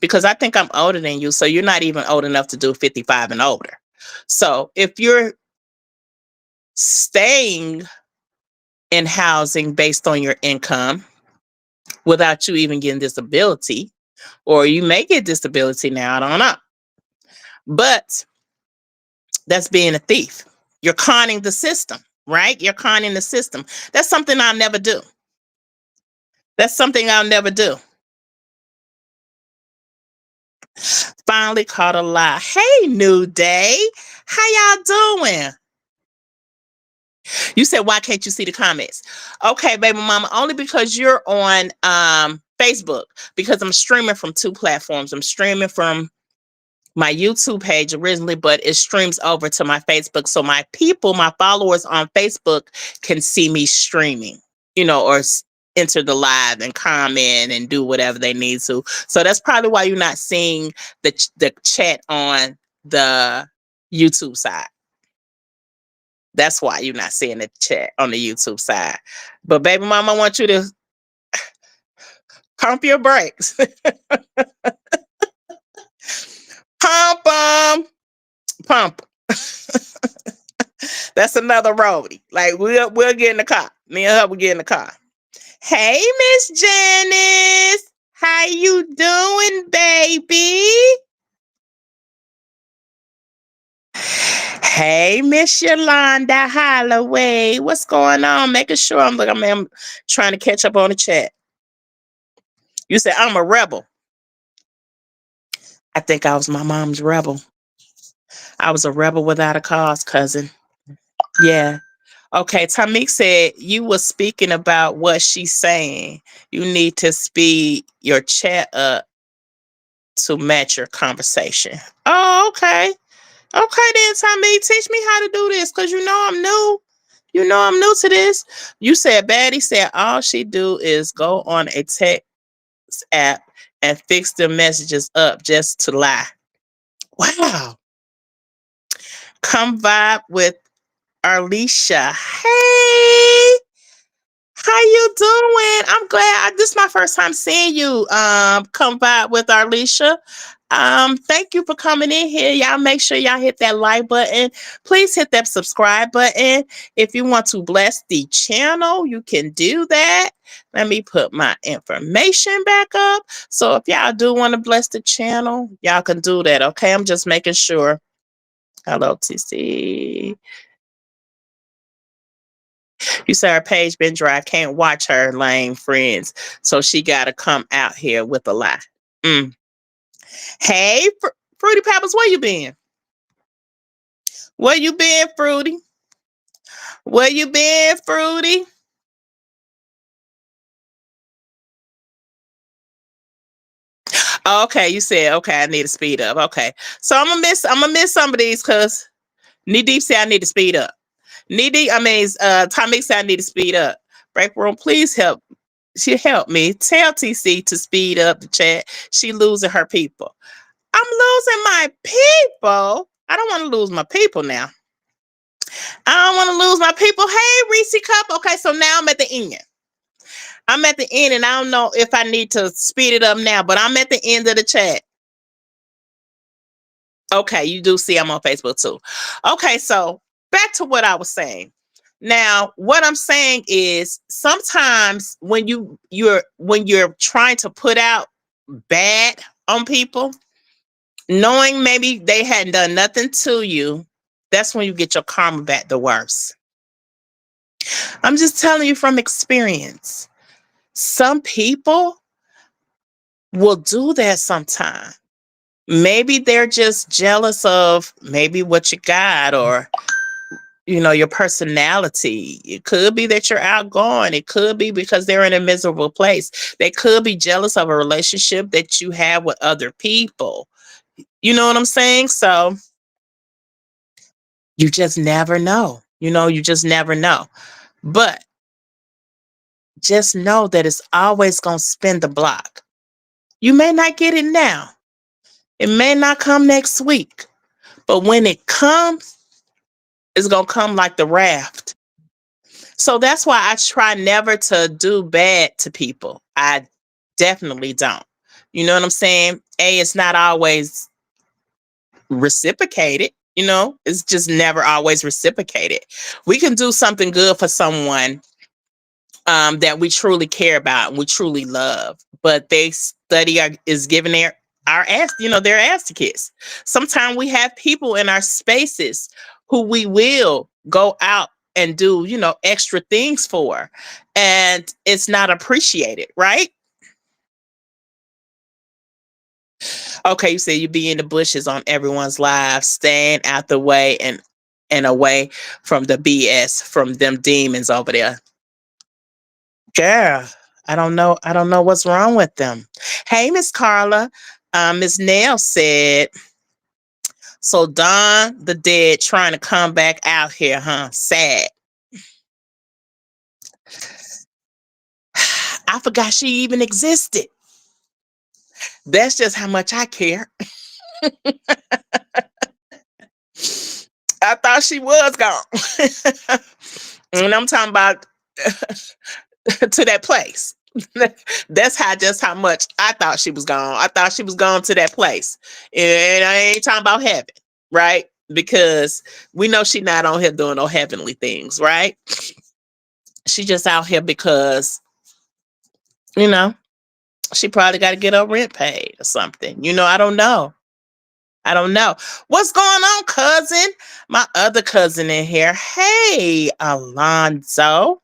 Speaker 2: because I think I'm older than you, so you're not even old enough to do 55 and older. So if you're staying in housing based on your income without you even getting disability, or you may get disability now, I don't know. But that's being a thief. You're conning the system, right? You're conning the system. That's something I'll never do. That's something I'll never do. Finally caught a lie. Hey, New Day. How y'all doing? You said, why can't you see the comments? Okay, baby mama, only because you're on Facebook, because I'm streaming from two platforms. I'm streaming from my YouTube page originally, but it streams over to my Facebook. So my people, my followers on Facebook can see me streaming, or enter the live and comment and do whatever they need to. So that's probably why you're not seeing the chat on the YouTube side. That's why you're not seeing the chat on the YouTube side. But baby mama, I want you to pump your brakes. Pump them. Pump. That's another roadie. Like we'll get in the car. Me and her will get in the car. Hey, Miss Janice. How you doing, baby? Hey, Miss Yolanda Holloway. What's going on? Making sure I'm trying to catch up on the chat. You said I'm a rebel. I think I was my mom's rebel. I was a rebel without a cause, cousin. Yeah. Okay, Tamik said you were speaking about what she's saying. You need to speed your chat up to match your conversation. Oh, okay. Okay then, Tamik, teach me how to do this, because you know I'm new. You know I'm new to this. You said Baddie said all she do is go on a text app and fix the messages up just to lie. Wow. Come vibe with Arlisha. Hey, how you doing? I'm glad. This is my first time seeing you. Come vibe with Arlisha. Thank you for coming in here. Y'all make sure y'all hit that like button. Please hit that subscribe button. If you want to bless the channel, you can do that. Let me put my information back up. So if y'all do want to bless the channel, y'all can do that. Okay, I'm just making sure. Hello, TC. You say her page been dry. Can't watch her lame friends. So she got to come out here with a lie. Mm. Hey, Fruity Pebbles, where you been? Where you been, Fruity? Where you been, Fruity? Okay, you said okay. I need to speed up. Okay, so I'm gonna miss some of these because Knee Deep said I need to speed up. Tommy said I need to speed up. Break room, please help. She help me. Tell TC to speed up the chat. She losing her people. I'm losing my people. I don't want to lose my people now. I don't want to lose my people. Hey, Reese Cup. Okay, so now I'm at the end. I'm at the end, and I don't know if I need to speed it up now, but I'm at the end of the chat. Okay, you do see I'm on Facebook too. Okay, so back to what I was saying. Now, what I'm saying is sometimes when you're trying to put out bad on people, knowing maybe they hadn't done nothing to you, that's when you get your karma back the worst. I'm just telling you from experience. Some people will do that sometime. Maybe they're just jealous of maybe what you got or your personality. It could be that you're outgoing. It could be because they're in a miserable place. They could be jealous of a relationship that you have with other people. You know what I'm saying? So you just never know. You just never know. But just know that it's always going to spin the block. You may not get it now. It may not come next week. But when it comes, it's going to come like the raft. So that's why I try never to do bad to people. I definitely don't. You know what I'm saying? It's not always reciprocated. It's just never always reciprocated. We can do something good for someone that we truly care about and we truly love, but they is giving our ass, their ass to kiss. Sometimes we have people in our spaces who we will go out and do, extra things for, and it's not appreciated, right? Okay, you say you be in the bushes on everyone's lives, staying out the way and away from the BS from them demons over there. Girl, I don't know. I don't know what's wrong with them. Hey, Miss Carla. Miss Nail said, so Don the dead trying to come back out here, huh? Sad. I forgot she even existed. That's just how much I care. I thought she was gone. And I'm talking about to that place. That's just how much I thought she was gone. I thought she was gone to that place. And I ain't talking about heaven, right? Because we know she not on here doing no heavenly things, right? She just out here because, she probably got to get her rent paid or something. I don't know. I don't know. What's going on, cousin? My other cousin in here. Hey, Alonzo.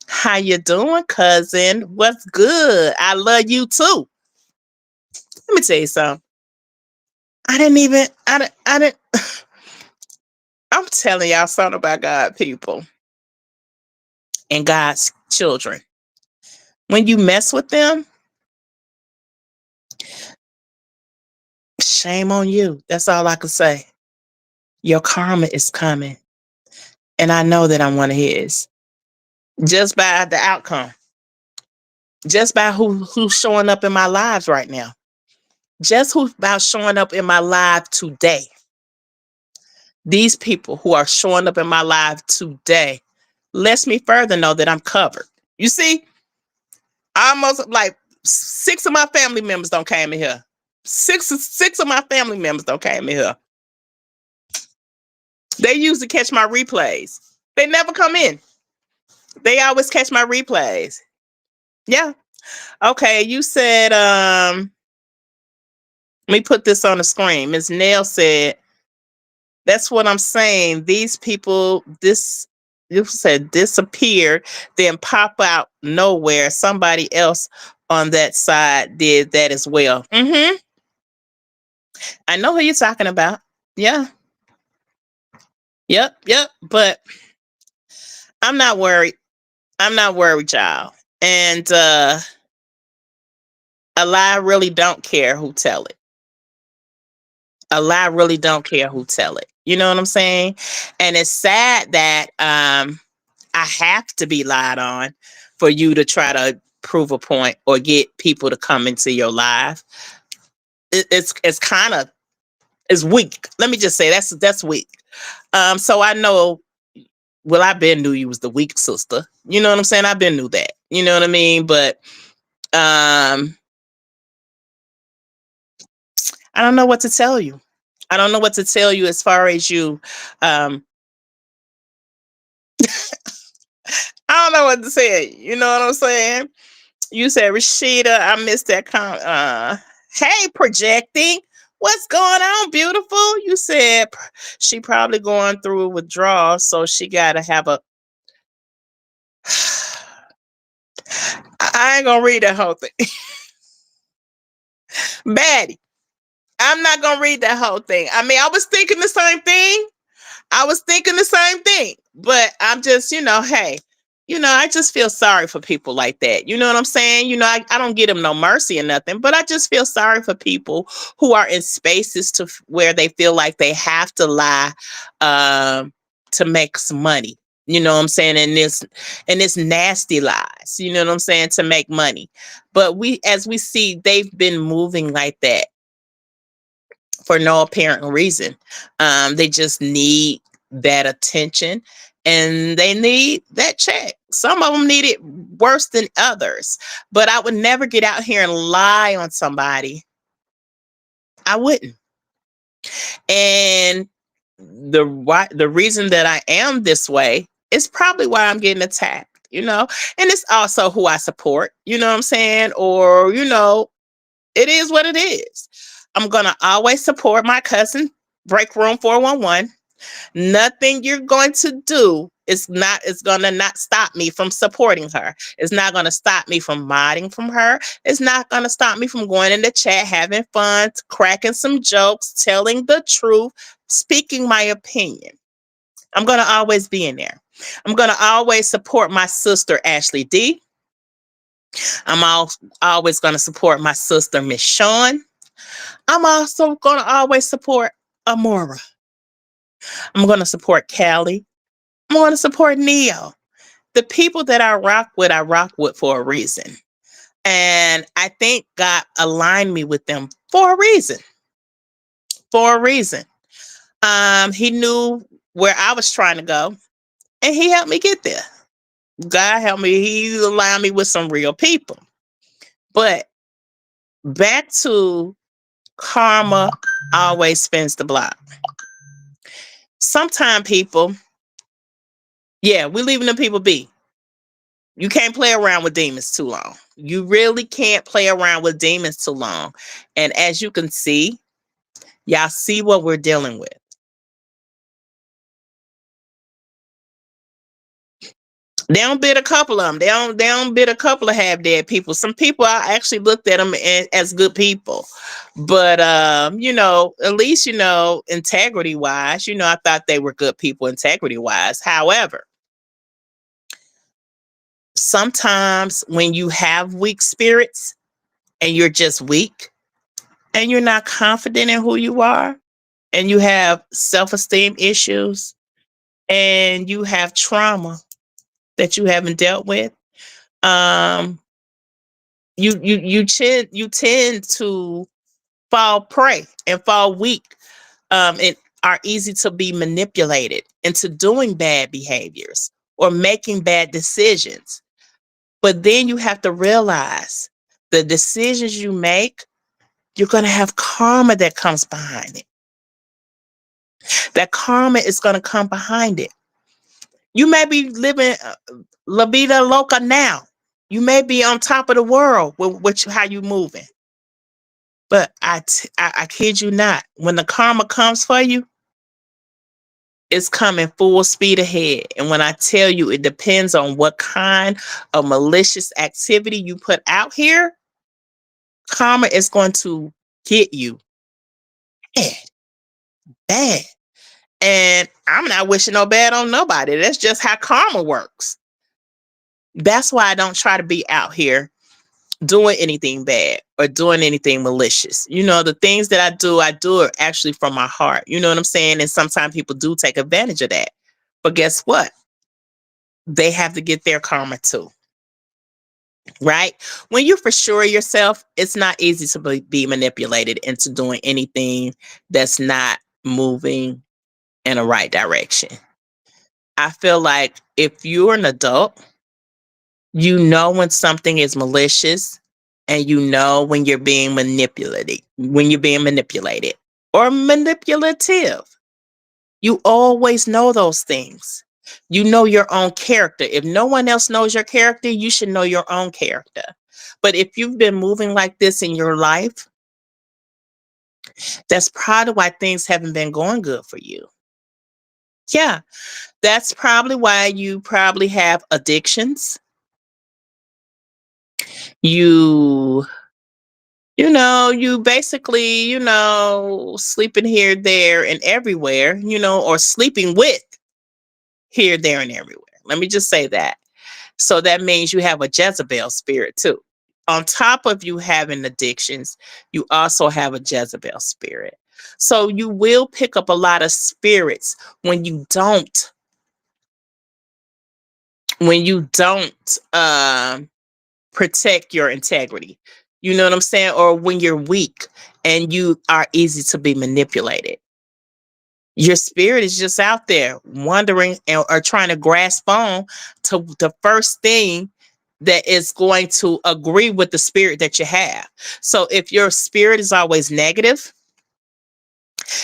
Speaker 2: How you doing, cousin? What's good? I love you too. Let me tell you something. I didn't even, I didn't, I'm telling y'all something about God people and God's children. When you mess with them, shame on you. That's all I can say. Your karma is coming. And I know that I'm one of his. Just by the outcome. Just by who's showing up in my lives right now. Just who's about showing up in my life today. These people who are showing up in my life today lets me further know that I'm covered. You see, almost like 6 of my family members don't came in here. Six of my family members don't came in here. They usually catch my replays. They never come in. They always catch my replays. Yeah. Okay, you said, let me put this on the screen. Ms. Nail said, that's what I'm saying. These people, you said disappeared, then pop out nowhere. Somebody else on that side did that as well. Mm-hmm. I know who you're talking about. Yeah. Yep. But I'm not worried. I'm not worried, y'all. And a lie really don't care who tell it. A lie really don't care who tell it. You know what I'm saying? And it's sad that I have to be lied on for you to try to prove a point or get people to come into your life. It's kind of, it's weak. Let me just say that's weak. So I know, well, I been knew you was the weak sister. You know what I'm saying? I been knew that. You know what I mean? But I don't know what to tell you. I don't know what to tell you as far as you. I don't know what to say. You know what I'm saying? You said, Rashida, I missed that comment. Hey, projecting. What's going on, beautiful? You said she probably going through a withdrawal, so she got to have a. I ain't going to read that whole thing. Baddie, I'm not going to read that whole thing. I mean, I was thinking the same thing. But I'm just, hey, I just feel sorry for people like that. You know what I'm saying? I don't get them no mercy or nothing, but I just feel sorry for people who are in spaces where they feel like they have to lie to make some money. You know what I'm saying? And this nasty lies, you know what I'm saying, to make money. But as we see, they've been moving like that for no apparent reason. They just need that attention and they need that check. Some of them need it worse than others, but I would never get out here and lie on somebody. I wouldn't. And the reason that I am this way is probably why I'm getting attacked, and it's also who I support, you know what I'm saying? Or, it is what it is. I'm going to always support my cousin, Break Room 411. Nothing you're going to do is going to not stop me from supporting her. It's not going to stop me from modding from her. It's not going to stop me from going in the chat, having fun, cracking some jokes, telling the truth, speaking my opinion. I'm going to always be in there. I'm going to always support my sister, Ashley D. I'm always going to support my sister, Miss Shawn. I'm also going to always support Amora. I'm going to support Callie. I'm going to support Neo. The people that I rock with for a reason. And I think God aligned me with them for a reason. For a reason. He knew where I was trying to go, and he helped me get there. God helped me. He aligned me with some real people. But back to karma always spins the block. Sometimes people, we're leaving the people be. You can't play around with demons too long. You really can't play around with demons too long. And as you can see, y'all see what we're dealing with. They don't bid a couple of them. They don't bid a couple of half dead people. Some people I actually looked at them as good people, but at least integrity wise, I thought they were good people integrity wise. However, sometimes when you have weak spirits and you're just weak and you're not confident in who you are and you have self-esteem issues and you have trauma that you haven't dealt with, um you tend to fall prey and fall weak, and are easy to be manipulated into doing bad behaviors or making bad decisions. But then you have to realize the decisions you make, you're going to have karma that comes behind it. That karma is going to come behind it. You may be living la vida loca now. You may be on top of the world with how you moving. But I kid you not, when the karma comes for you, it's coming full speed ahead. And when I tell you, it depends on what kind of malicious activity you put out here, karma is going to get you bad, bad. And I'm not wishing no bad on nobody. That's just how karma works. That's why I don't try to be out here doing anything bad or doing anything malicious. The things that I do it actually from my heart. You know what I'm saying? And sometimes people do take advantage of that. But guess what? They have to get their karma too. Right? When you for sure yourself, it's not easy to be manipulated into doing anything that's not moving in a right direction. I feel like if you're an adult, you know when something is malicious and you know when you're being manipulated or manipulative. You always know those things. You know your own character. If no one else knows your character, you should know your own character. But if you've been moving like this in your life, that's probably why things haven't been going good for you. Yeah, that's probably why you probably have addictions. You you basically, sleeping here, there, and everywhere, or sleeping with here, there, and everywhere. Let me just say that. So that means you have a Jezebel spirit too. On top of you having addictions, you also have a Jezebel spirit. So you will pick up a lot of spirits when you don't protect your integrity. You know what I'm saying? Or when you're weak and you are easy to be manipulated. Your spirit is just out there wondering or trying to grasp on to the first thing that is going to agree with the spirit that you have. So if your spirit is always negative,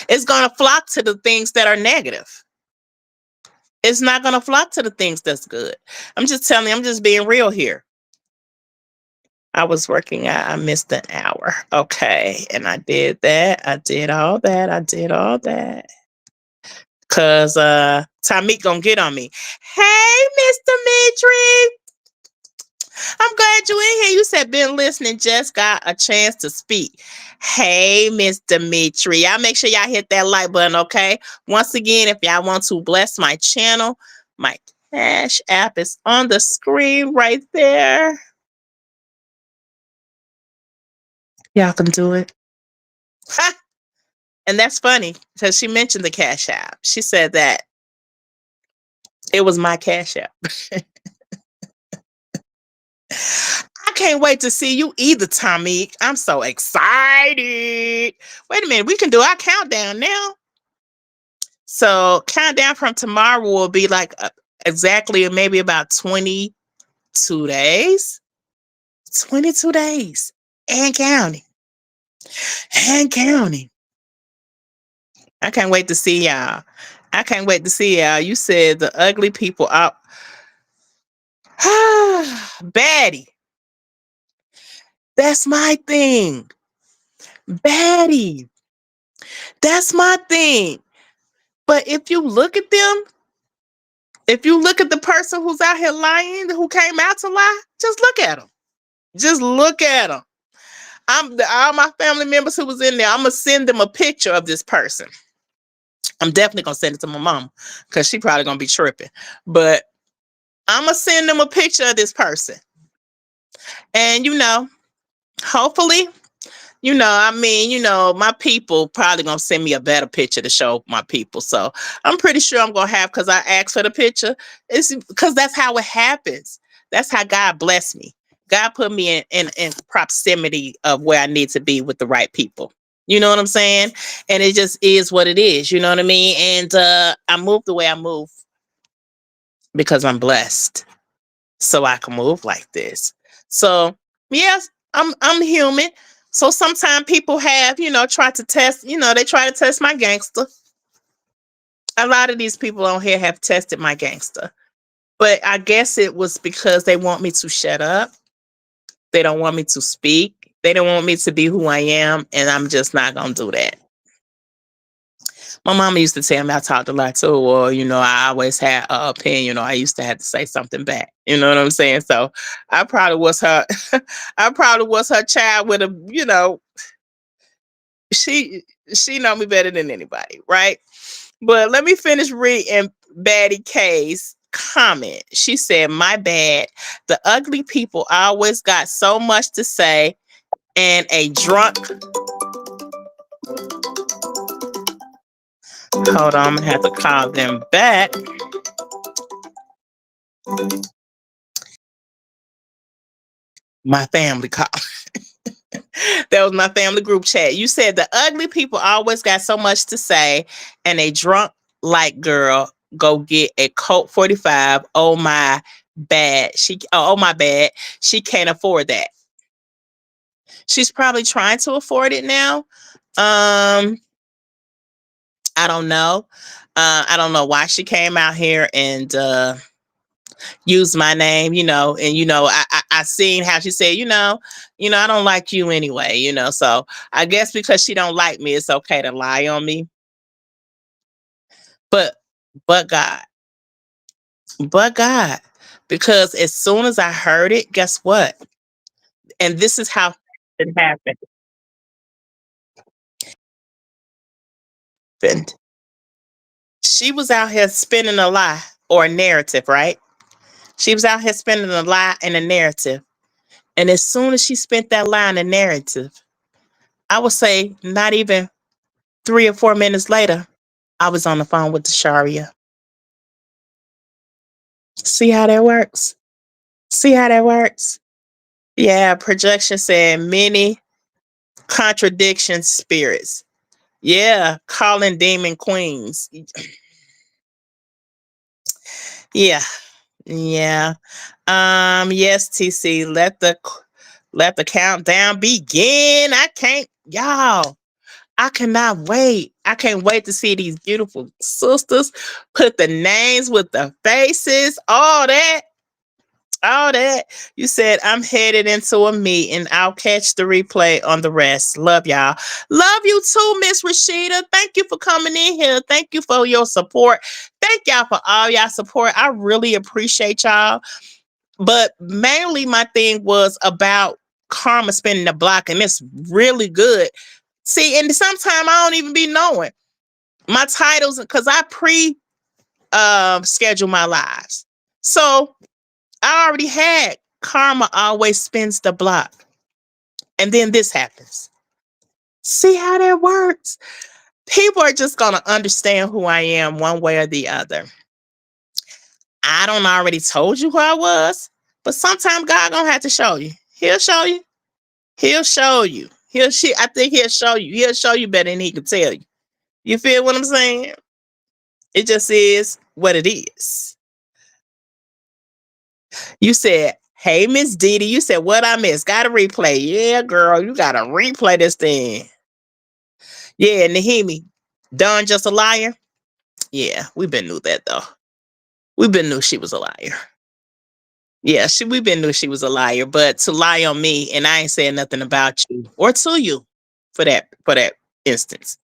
Speaker 2: it's going to flock to the things that are negative. It's not going to flock to the things that's good. I'm just telling you, I'm just being real here. I was working out. I missed an hour. Okay. And I did that. I did all that. Cause Tamik gonna get on me. Hey, Mr. Mitri. I'm glad you in here. You said been listening, just got a chance to speak. Hey, Mr. Mitri. Y'all make sure y'all hit that like button, okay? Once again, if y'all want to bless my channel, my Cash App is on the screen right there. Y'all can do it. Ha! And that's funny because she mentioned the Cash App. She said that it was my Cash App. I can't wait to see you either, Tommy. I'm so excited. Wait a minute. We can do our countdown now. So, countdown from tomorrow will be like exactly maybe about 22 days. 22 days. And counting. And counting. I can't wait to see y'all. I can't wait to see y'all. You said the ugly people out. Batty. That's my thing. Batty. That's my thing. But if you look at them, If you look at the person who's out here lying, who came out to lie, just look at them. Just look at them. All my family members who was in there, I'm gonna send them a picture of this person. I'm definitely gonna send it to my mom because she probably gonna be tripping. But I'm gonna send them a picture of this person. And hopefully, my people probably gonna send me a better picture to show my people. So I'm pretty sure I'm gonna have, because I asked for the picture. It's because that's how it happens. That's how God blessed me. God put me in proximity of where I need to be with the right people. You know what I'm saying? And it just is what it is. You know what I mean? And I move the way I move because I'm blessed. So I can move like this. So yes, I'm human. So sometimes people have, try to test, they try to test my gangster. A lot of these people on here have tested my gangster. But I guess it was because they want me to shut up. They don't want me to speak. They don't want me to be who I am. And I'm just not going to do that. My mama used to tell me I talked a lot too, or I always had an opinion. I used to have to say something back. You know what I'm saying? So I probably was her. I probably was her child with a. She know me better than anybody, right? But let me finish reading Baddie K's comment. She said, "My bad. The ugly people always got so much to say, and a drunk." Hold on, I'm gonna have to call them back. My family call. That was my family group chat. You said the ugly people always got so much to say, and a drunk like girl go get a Colt 45. Oh my bad. Oh my bad. She can't afford that. She's probably trying to afford it now. I don't know. I don't know why she came out here and use my name, and I seen how she said, I don't like you anyway, so I guess because she don't like me, it's okay to lie on me. But but God, but God, because as soon as I heard it, guess what? And this is how it happened. She was out here spinning a lie or a narrative, right? She was out here spinning a lie and a narrative. And as soon as she spent that lie and a narrative, I would say not even 3 or 4 minutes later, I was on the phone with Desharia. See how that works? See how that works? Yeah, projection said many contradiction spirits. Yeah, calling demon queens. Yeah, yeah. Yes, TC, let the countdown begin. I can't, y'all. I cannot wait. I can't wait to see these beautiful sisters put the names with the faces, all that. All that. You said, I'm headed into a meeting. I'll catch the replay on the rest. Love y'all. Love you too, Miss Rashida. Thank you for coming in here. Thank you for your support. Thank y'all for all y'all support. I really appreciate y'all. But mainly my thing was about karma spinning the block, and it's really good. See, and sometimes I don't even be knowing my titles because I schedule my lives. So I already had karma always spins the block. And then this happens. See how that works? People are just gonna understand who I am one way or the other. I don't already told you who I was, but sometimes God gonna have to show you. He'll show you. He'll show you. I think he'll show you. He'll show you better than he can tell you. You feel what I'm saying? It just is what it is. You said, hey, Miss Didi. You said, what I missed? Got to replay. Yeah, girl, you got to replay this thing. Yeah, Nahimi. Done just a liar? Yeah, we've been knew that, though. We've been knew she was a liar. Yeah, we've been knew she was a liar. But to lie on me, and I ain't saying nothing about you or to you for that instance.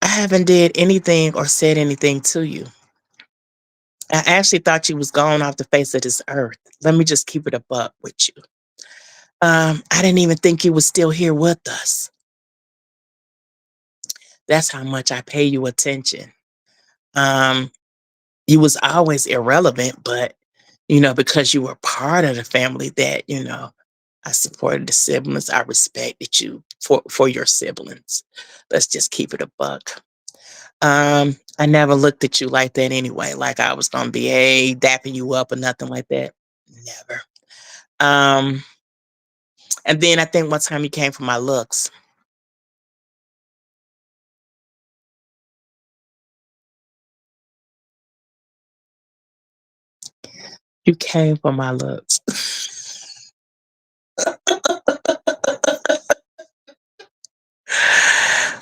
Speaker 2: I haven't did anything or said anything to you. I actually thought you was gone off the face of this earth. Let me just keep it a buck with you. I didn't even think you was still here with us. That's how much I pay you attention. Um, you was always irrelevant, but because you were part of the family that, I supported the siblings. I respected you for your siblings. Let's just keep it a buck. I never looked at you like that anyway, like I was gonna be dapping you up or nothing like that. Never. Um, and then I think one time you came for my looks. You came for my looks.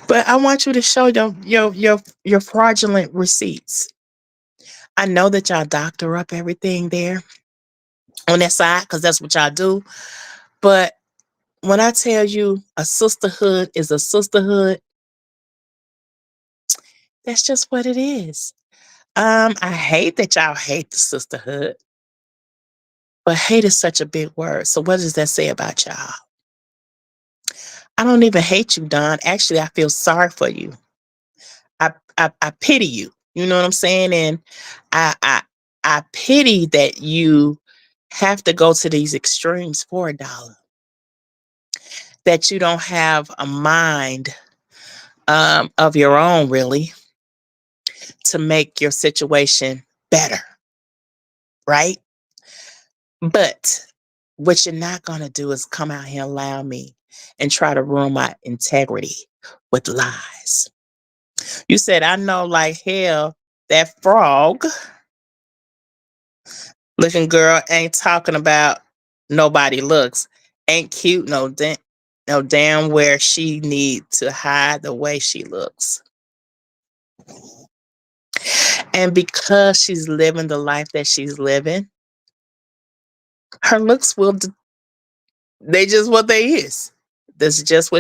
Speaker 2: But I want you to show your fraudulent receipts. I know that y'all doctor up everything there on that side because that's what y'all do. But when I tell you a sisterhood is a sisterhood, that's just what it is. I hate that y'all hate the sisterhood, but hate is such a big word. So what does that say about y'all? I don't even hate you, Don. Actually, I feel sorry for you. I pity you. You know what I'm saying? And I I I pity that you have to go to these extremes for $1. That you don't have a mind of your own, really, to make your situation better, right? But what you're not going to do is come out here and allow me and try to ruin my integrity with lies. You said, I know like hell that frog looking girl ain't talking about nobody looks. Ain't cute, no damn where she need to hide the way she looks. And because she's living the life that she's living, her looks they just what they is. This is just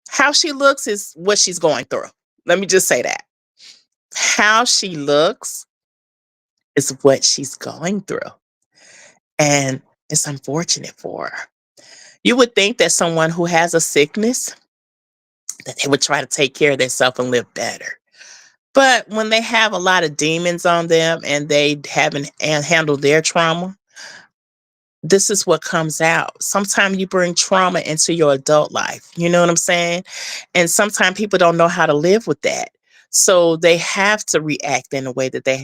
Speaker 2: how she looks is what she's going through. Let me just say that. How she looks is what she's going through. And it's unfortunate for her. You would think that someone who has a sickness, that they would try to take care of themselves and live better. But when they have a lot of demons on them and they haven't handled their trauma, this is what comes out. Sometimes you bring trauma into your adult life. You know what I'm saying? And sometimes people don't know how to live with that. So they have to react in a way that they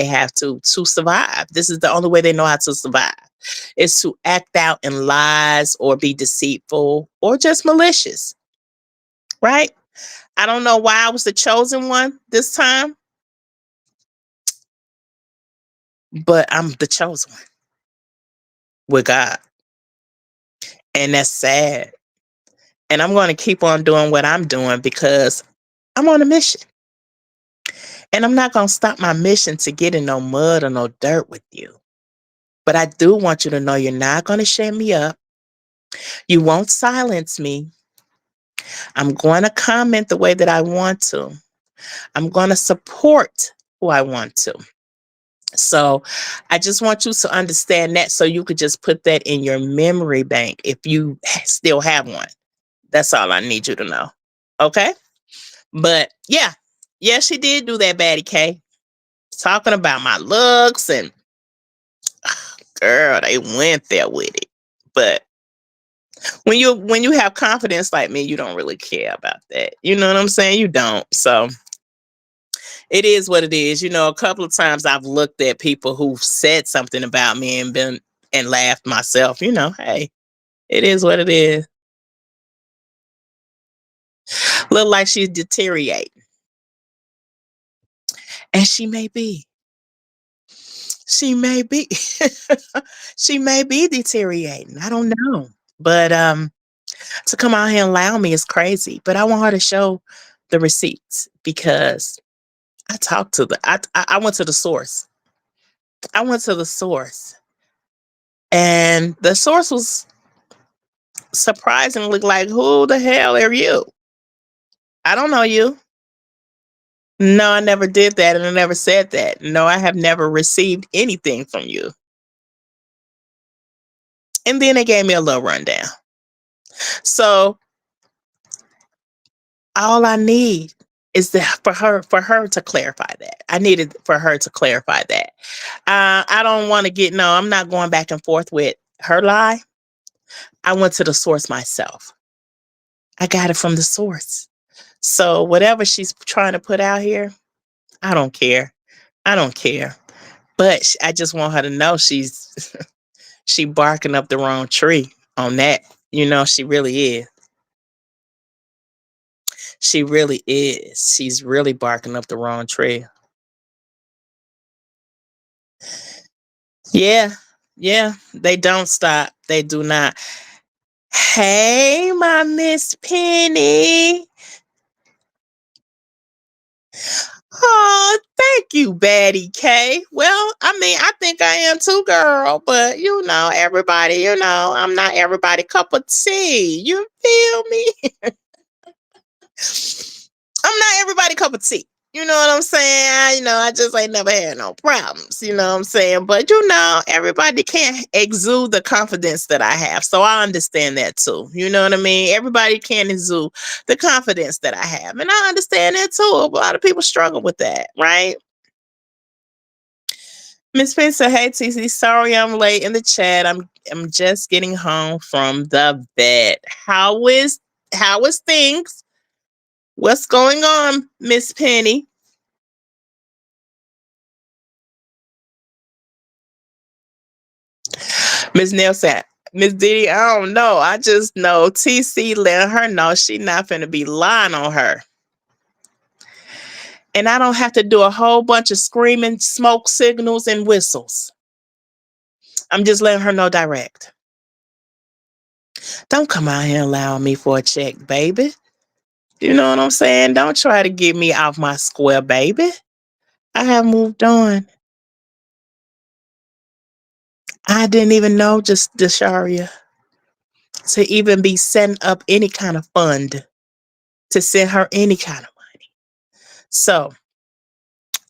Speaker 2: have to survive. This is the only way they know how to survive. Is to act out in lies or be deceitful or just malicious. Right? I don't know why I was the chosen one this time, but I'm the chosen one with God. And that's sad. And I'm going to keep on doing what I'm doing because I'm on a mission. And I'm not going to stop my mission to get in no mud or no dirt with you. But I do want you to know you're not going to shut me up. You won't silence me. I'm going to comment the way that I want to. I'm going to support who I want to. So I just want you to understand that so you could just put that in your memory bank if you still have one. That's all I need you to know. Okay? But yeah, she did do that, Baddie K. Talking about my looks and girl, they went there with it. But when you have confidence like me, you don't really care about that. You know what I'm saying? You don't. So it is what it is. A couple of times I've looked at people who've said something about me and laughed myself. Hey, it is what it is. Look like she's deteriorating. And she may be. She may be. She may be deteriorating. I don't know. But to come out here and allow me is crazy. But I want her to show the receipts because I talked to I went to the source. I went to the source. And the source was surprisingly like, who the hell are you? I don't know you. No, I never did that, and I never said that. No, I have never received anything from you. And then they gave me a little rundown. So all I need is for her to clarify that. I needed for her to clarify that. I don't want to no, I'm not going back and forth with her lie. I went to the source myself. I got it from the source. So whatever she's trying to put out here, I don't care. I don't care. But I just want her to know she barking up the wrong tree on that. You know, she really is. She really is. She's really barking up the wrong tree. Yeah. Yeah. They don't stop. They do not. Hey, my Miss Penny. Oh, thank you, Batty K. Well, I mean, I think I am too, girl. But everybody, I'm not everybody cup of tea. You feel me? I'm not everybody cup of tea. You know what I'm saying? I just ain't never had no problems. You know what I'm saying? But everybody can't exude the confidence that I have. So I understand that too. You know what I mean? Everybody can't exude the confidence that I have. And I understand that too. A lot of people struggle with that, right? Miss Spencer, hey TC, sorry I'm late in the chat. I'm just getting home from the vet. How is things? What's going on, Miss Penny? Miss Nelson, Miss Diddy, I don't know. I just know TC letting her know she not finna be lying on her. And I don't have to do a whole bunch of screaming, smoke signals, and whistles. I'm just letting her know direct. Don't come out here allowing me for a check, baby. You know what I'm saying? Don't try to get me off my square, baby. I have moved on. I didn't even know just Desharia to even be setting up any kind of fund to send her any kind of money. So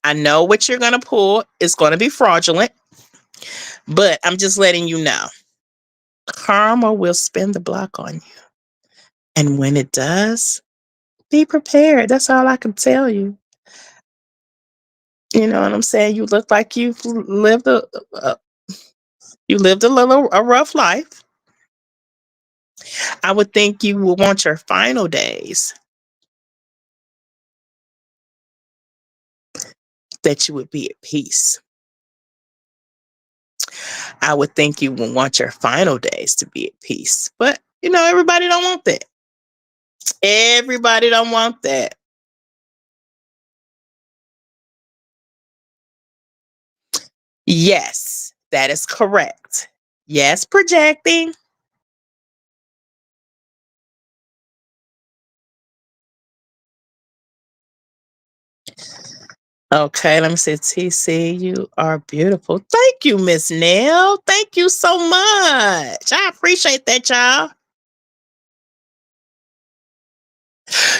Speaker 2: I know what you're going to pull is going to be fraudulent, but I'm just letting you know. Karma will spin the block on you. And when it does, be prepared. That's all I can tell you. You know what I'm saying? You look like you've lived a rough life. I would think you would want your final days that you would be at peace. I would think you would want your final days to be at peace. But, everybody don't want that. Everybody don't want that. Yes, that is correct. Yes, projecting. Okay, let me say, TC, you are beautiful. Thank you, Miss Nell. Thank you so much. I appreciate that, y'all.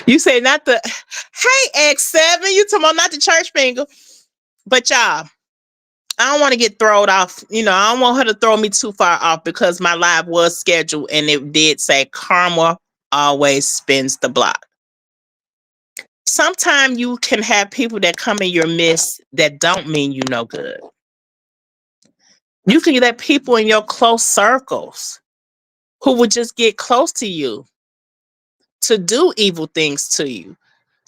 Speaker 2: You say not the, hey, X7, you talking about not the church finger. But y'all, I don't want to get thrown off. I don't want her to throw me too far off because my live was scheduled and it did say karma always spins the block. Sometimes you can have people that come in your midst that don't mean you no good. You can let people in your close circles who would just get close to you to do evil things to you,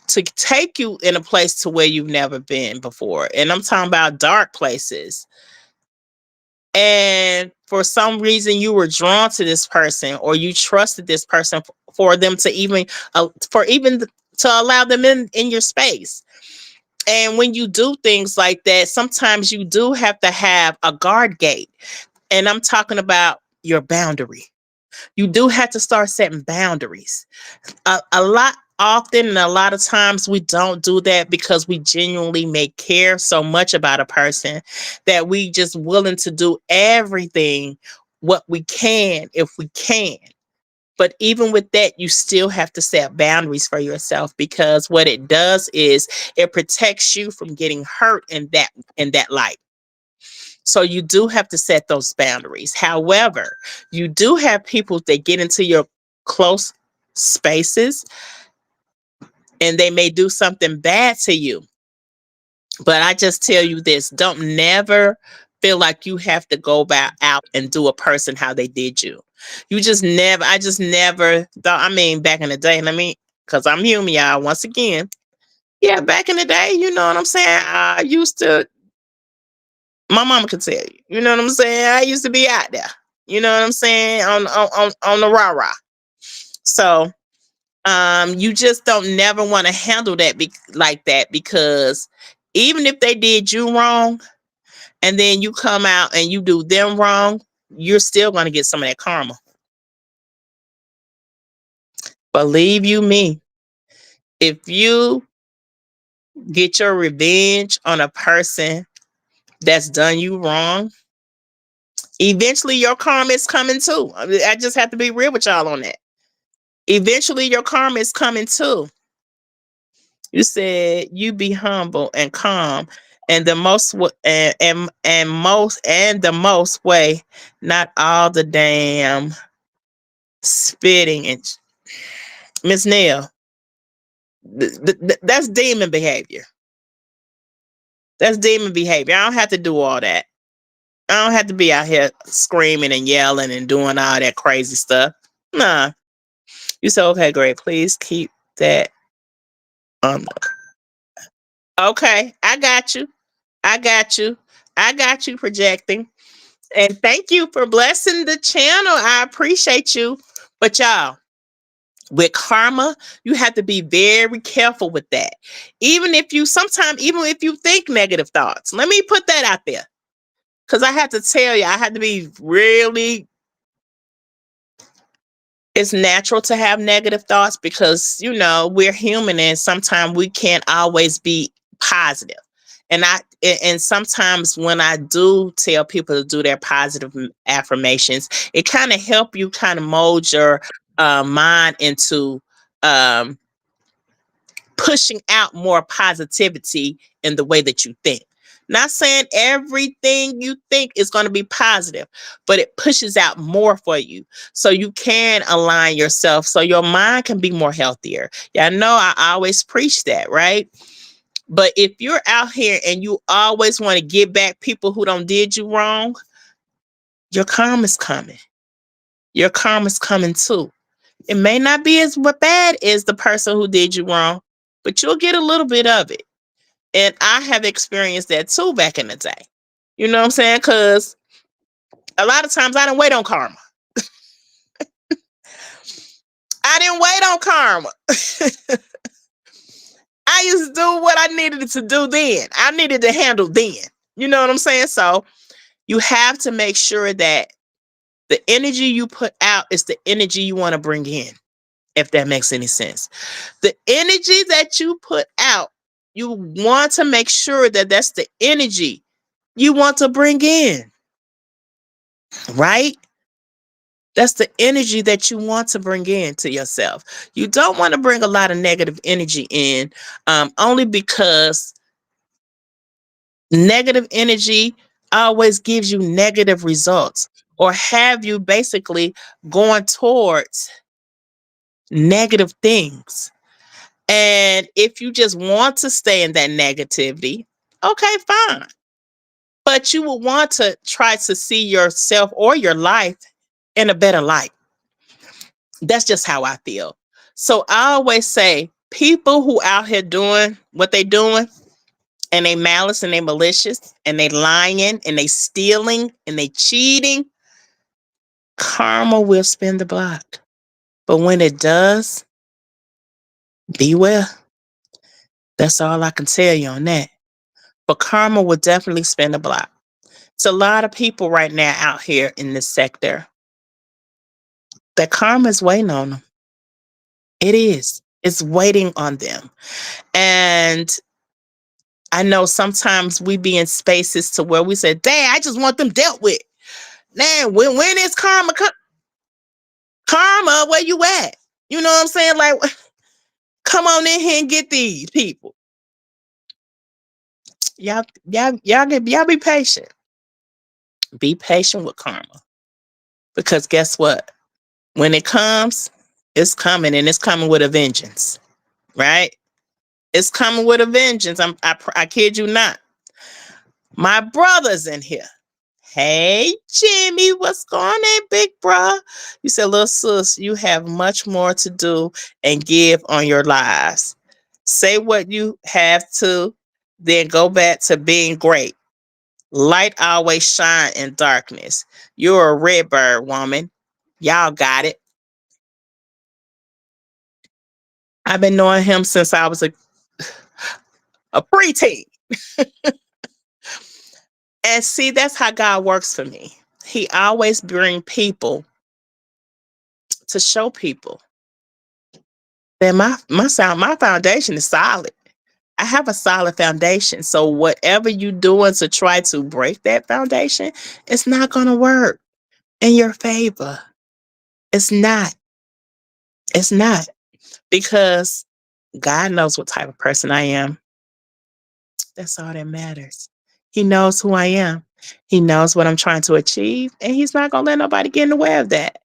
Speaker 2: to take you in a place to where you've never been before. And I'm talking about dark places. And for some reason you were drawn to this person or you trusted this person for them to even to allow them in your space. And when you do things like that, sometimes you do have to have a guard gate. And I'm talking about your boundary. You do have to start setting boundaries. A lot often and a lot of times we don't do that because we genuinely may care so much about a person that we just willing to do everything what we can if we can But even with that, you still have to set boundaries for yourself, because what it does is it protects you from getting hurt in that light. So you do have to set those boundaries. However, you do have people that get into your close spaces and they may do something bad to you. But I just tell you this, don't never feel like you have to go back out and do a person how they did you. You just never, I just never thought, I mean, back in the day, because I'm human, y'all, once again. Yeah, back in the day, you know what I'm saying? I used to, my mama could tell you, you know what I'm saying? I used to be out there, you know what I'm saying? On the rah rah. So, you just don't never want to handle that like that, because even if they did you wrong and then you come out and you do them wrong, you're still going to get some of that karma. Believe you me, if you get your revenge on a person that's done you wrong, eventually your karma is coming too. I just have to be real with y'all on that. Eventually your karma is coming too. You said you be humble and calm, and the most way, not all the damn spitting and Miss Nail. That's demon behavior. That's demon behavior. I don't have to do all that. I don't have to be out here screaming and yelling and doing all that crazy stuff. Nah. You said, okay, great. Please keep that on. Okay, I got you. I got you. I got you projecting. And thank you for blessing the channel. I appreciate you. But y'all, with karma, you have to be very careful with that. Even if you think negative thoughts, let me put that out there. Because I have to tell you, I have to be really, it's natural to have negative thoughts because, we're human and sometimes we can't always be positive. And sometimes when I do tell people to do their positive affirmations, it kind of help you kind of mold your mind into um, pushing out more positivity in the way that you think. Not saying everything you think is going to be positive, but it pushes out more for you so you can align yourself so your mind can be more healthier. Yeah, I know I always preach that, right? But if you're out here and you always want to get back people who don't did you wrong, your karma's coming. Your karma's coming too. It may not be as bad as the person who did you wrong, but you'll get a little bit of it. And I have experienced that too back in the day. You know what I'm saying? Because a lot of times I didn't wait on karma. I didn't wait on karma. I used to do what I needed to do then. I needed to handle then. You know what I'm saying? So you have to make sure that the energy you put out is the energy you want to bring in, if that makes any sense. The energy that you put out, you want to make sure that that's the energy you want to bring in, right? That's the energy that you want to bring in to yourself. You don't want to bring a lot of negative energy in, only because negative energy always gives you negative results or have you basically going towards negative things. And if you just want to stay in that negativity, okay, fine. But you will want to try to see yourself or your life in a better light. That's just how I feel. So I always say people who out here doing what they doing and they malice and they malicious and they lying and they stealing and they cheating, karma will spin the block. But when it does, beware. That's all I can tell you on that. But karma will definitely spin the block. It's a lot of people right now out here in this sector that karma is waiting on them. It is. It's waiting on them. And I know sometimes we be in spaces to where we say, dang, I just want them dealt with. Man, when is karma come? Karma, where you at? You know what I'm saying? Like, come on in here and get these people. Y'all be patient. Be patient with karma. Because guess what? When it comes, it's coming, and it's coming with a vengeance. Right? It's coming with a vengeance. I kid you not. My brother's in here. Hey, Jimmy, what's going on, big bruh? You said, little sis, you have much more to do and give on your lives. Say what you have to, then go back to being great. Light always shine in darkness. You're a red bird, woman. Y'all got it. I've been knowing him since I was a preteen. And see, that's how God works for me. He always bring people to show people that my foundation is solid. I have a solid foundation. So whatever you doing to try to break that foundation, it's not gonna work in your favor. It's not. It's not. Because God knows what type of person I am. That's all that matters. He knows who I am. He knows what I'm trying to achieve, and he's not gonna let nobody get in the way of that.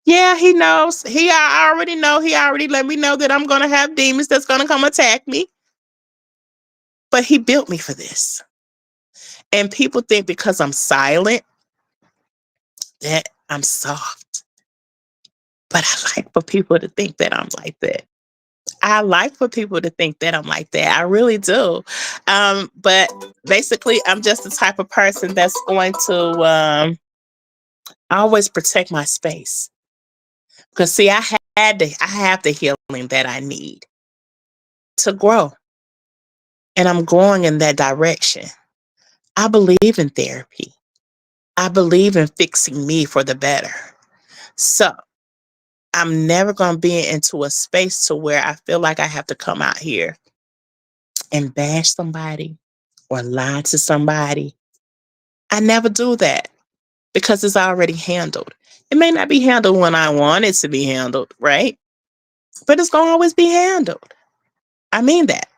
Speaker 2: Yeah, he knows. I already know. He already let me know that I'm gonna have demons that's gonna come attack me. But he built me for this. And people think because I'm silent that I'm soft. But I like for people to think that I'm like that. I like for people to think that I'm like that. I really do. But basically, I'm just the type of person that's going to always protect my space. Because see, I have the healing that I need to grow. And I'm going in that direction. I believe in therapy. I believe in fixing me for the better. So I'm never going to be into a space to where I feel like I have to come out here and bash somebody or lie to somebody. I never do that because it's already handled. It may not be handled when I want it to be handled, right? But it's going to always be handled. I mean that.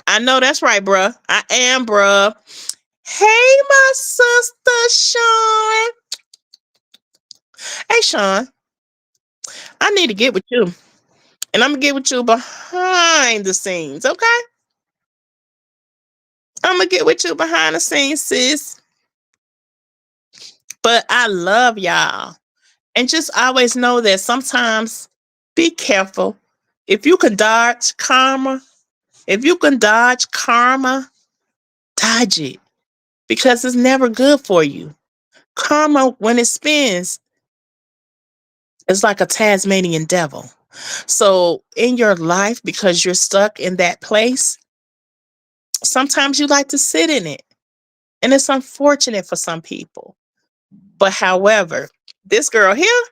Speaker 2: I know that's right, bruh. I am, bruh. Hey, my sister, Sean. Hey, Sean. I need to get with you. And I'm going to get with you behind the scenes, okay? I'm going to get with you behind the scenes, sis. But I love y'all. And just always know that sometimes be careful. If you can dodge karma, dodge it. Because it's never good for you. Karma, when it spins, it's like a Tasmanian devil. So in your life, because you're stuck in that place, sometimes you like to sit in it. And it's unfortunate for some people. But however, this girl here,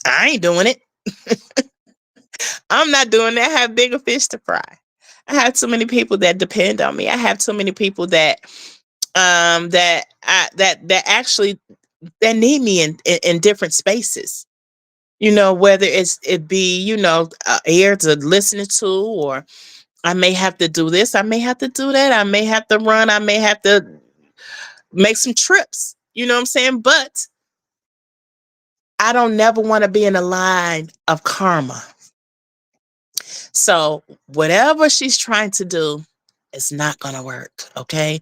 Speaker 2: I ain't doing it. I'm not doing that. I have bigger fish to fry. I have too many people that depend on me. I have too many people that actually that need me in different spaces. You know, whether it be, ear to listening to, or I may have to do this, I may have to do that, I may have to run, I may have to make some trips. You know what I'm saying? But I don't never want to be in a line of karma. So whatever she's trying to do, it's not going to work. Okay.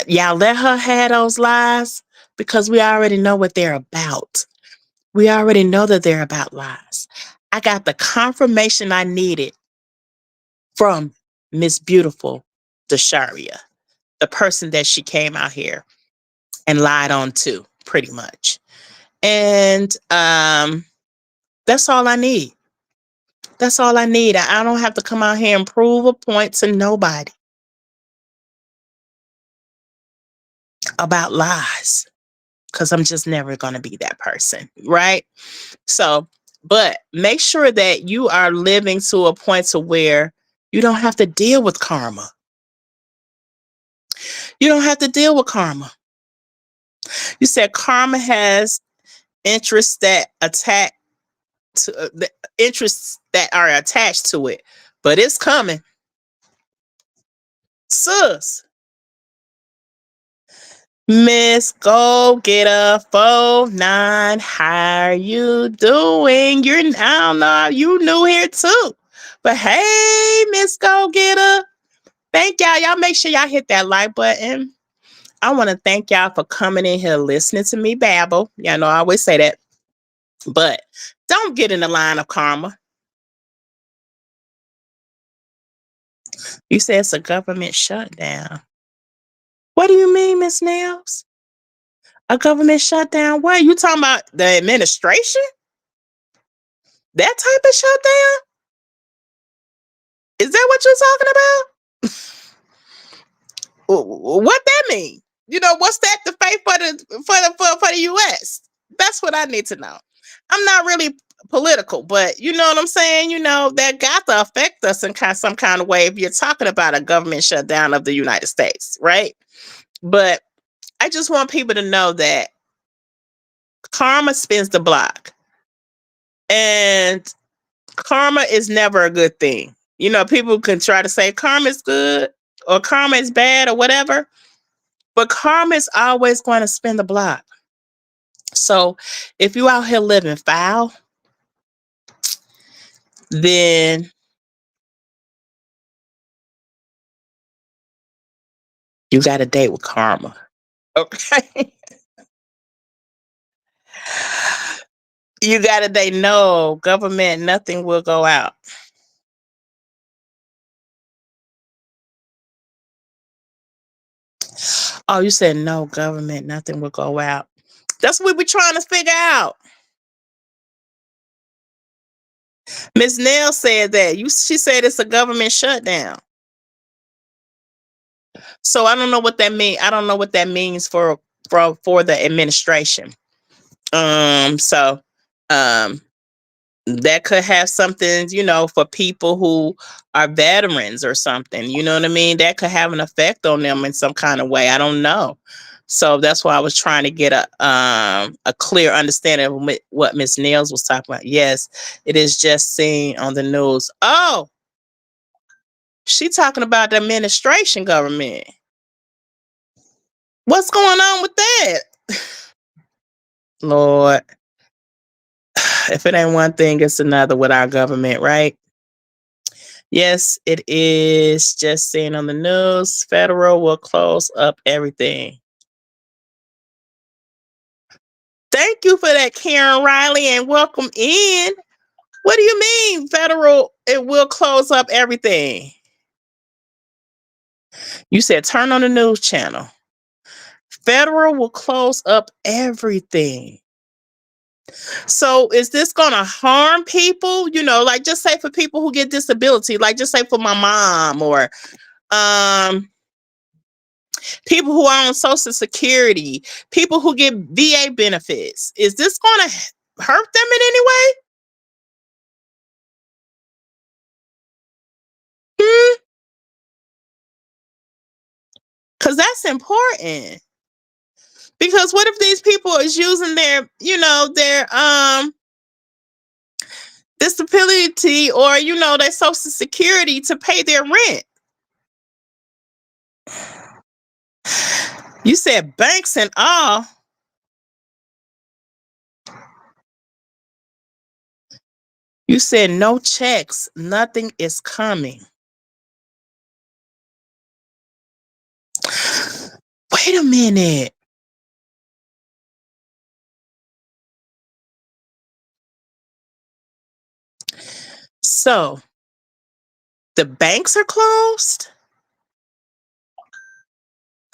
Speaker 2: Y'all let her have those lies because we already know what they're about. We already know that they're about lies. I got the confirmation I needed from Miss Beautiful Desharia, the person that she came out here and lied on to, pretty much. And that's all I need. That's all I need. I don't have to come out here and prove a point to nobody about lies, because I'm just never going to be that person, right? So, but make sure that you are living to a point to where you don't have to deal with karma. You don't have to deal with karma. You said karma has interests that attack to the interests that are attached to it, but it's coming, Miss Go Getter 49. How are you doing? I don't know, you new here too, but hey, Miss Go Getter, thank y'all. Y'all make sure y'all hit that like button. I want to thank y'all for coming in here listening to me babble. Y'all know I always say that, but don't get in the line of karma. You said it's a government shutdown. What do you mean, Miss Nails? A government shutdown? What? You talking about the administration? That type of shutdown? Is that what you're talking about? What that mean? What's that the fate for the US? That's what I need to know. I'm not really political, but you know what I'm saying? That got to affect us in some kind of way if you're talking about a government shutdown of the United States, right? But I just want people to know that karma spins the block. And karma is never a good thing. People can try to say karma is good or karma is bad or whatever, but karma is always going to spin the block. So if you out here living foul, then you got to date with karma. Okay. You got to date. No, government, nothing will go out. Oh, you said no, government, nothing will go out. That's what we're trying to figure out. Ms. Nell said that. She said it's a government shutdown. So I don't know what that means. I don't know what that means for the administration. So that could have something, for people who are veterans or something. You know what I mean? That could have an effect on them in some kind of way. I don't know. So that's why I was trying to get a clear understanding of what Miss Nails was talking about. Yes, it is just seen on the news. Oh, she talking about the administration government. What's going on with that? Lord, if it ain't one thing, it's another with our government, right? Yes, it is just seen on the news. Federal will close up everything. Thank you for that, Karen Riley, and welcome in. What do you mean, federal, it will close up everything? You said turn on the news channel. Federal will close up everything. So is this going to harm people? Like just say for people who get disability, like just say for my mom or people who are on Social Security, people who get VA benefits. Is this going to hurt them in any way? Because that's important. Because what if these people is using their disability or their Social Security to pay their rent? You said banks and all. You said no checks, nothing is coming. Wait a minute. So the banks are closed?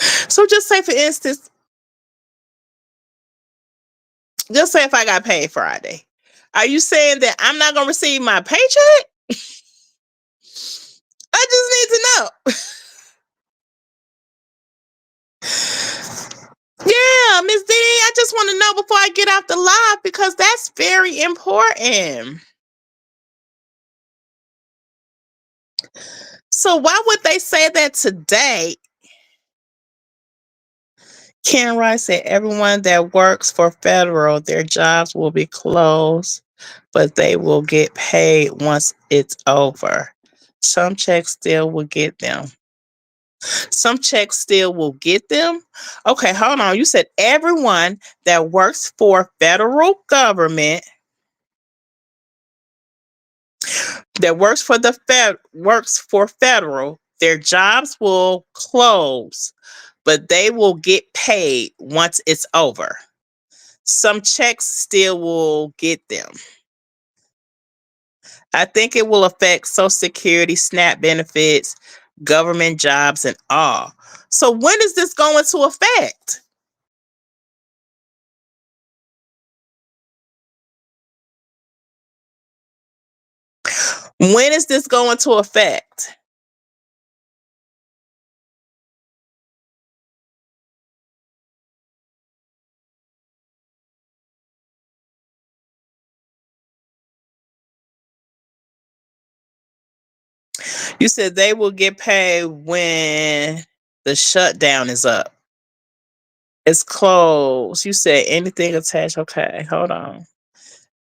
Speaker 2: So just say, for instance, just say if I got paid Friday, are you saying that I'm not going to receive my paycheck? I just need to know. Yeah, Miss Dee, I just want to know before I get off the live because that's very important. So why would they say that today Ken Rice said everyone that works for federal, their jobs will be closed, but they will get paid once it's over. Some checks still will get them. Some checks still will get them. Okay, hold on. You said everyone that works for federal government, that works for federal, their jobs will close, but they will get paid once it's over. Some checks still will get them. I think it will affect Social Security, SNAP benefits, government jobs, and all. So when is this going to affect? When is this going to affect? You said they will get paid when the shutdown is up. It's closed. You said anything attached. Okay, hold on.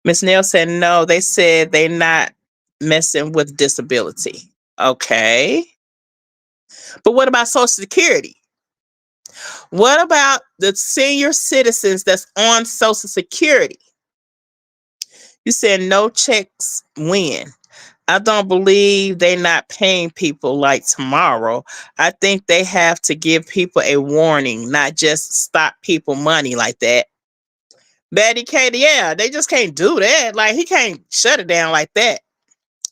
Speaker 2: Miss Nail said no. They said they not messing with disability. Okay. But what about Social Security? What about the senior citizens that's on Social Security? You said no checks when. I don't believe they not paying people like tomorrow. I think they have to give people a warning, not just stop people money like that. Betty Katie, yeah, they just can't do that. Like he can't shut it down like that.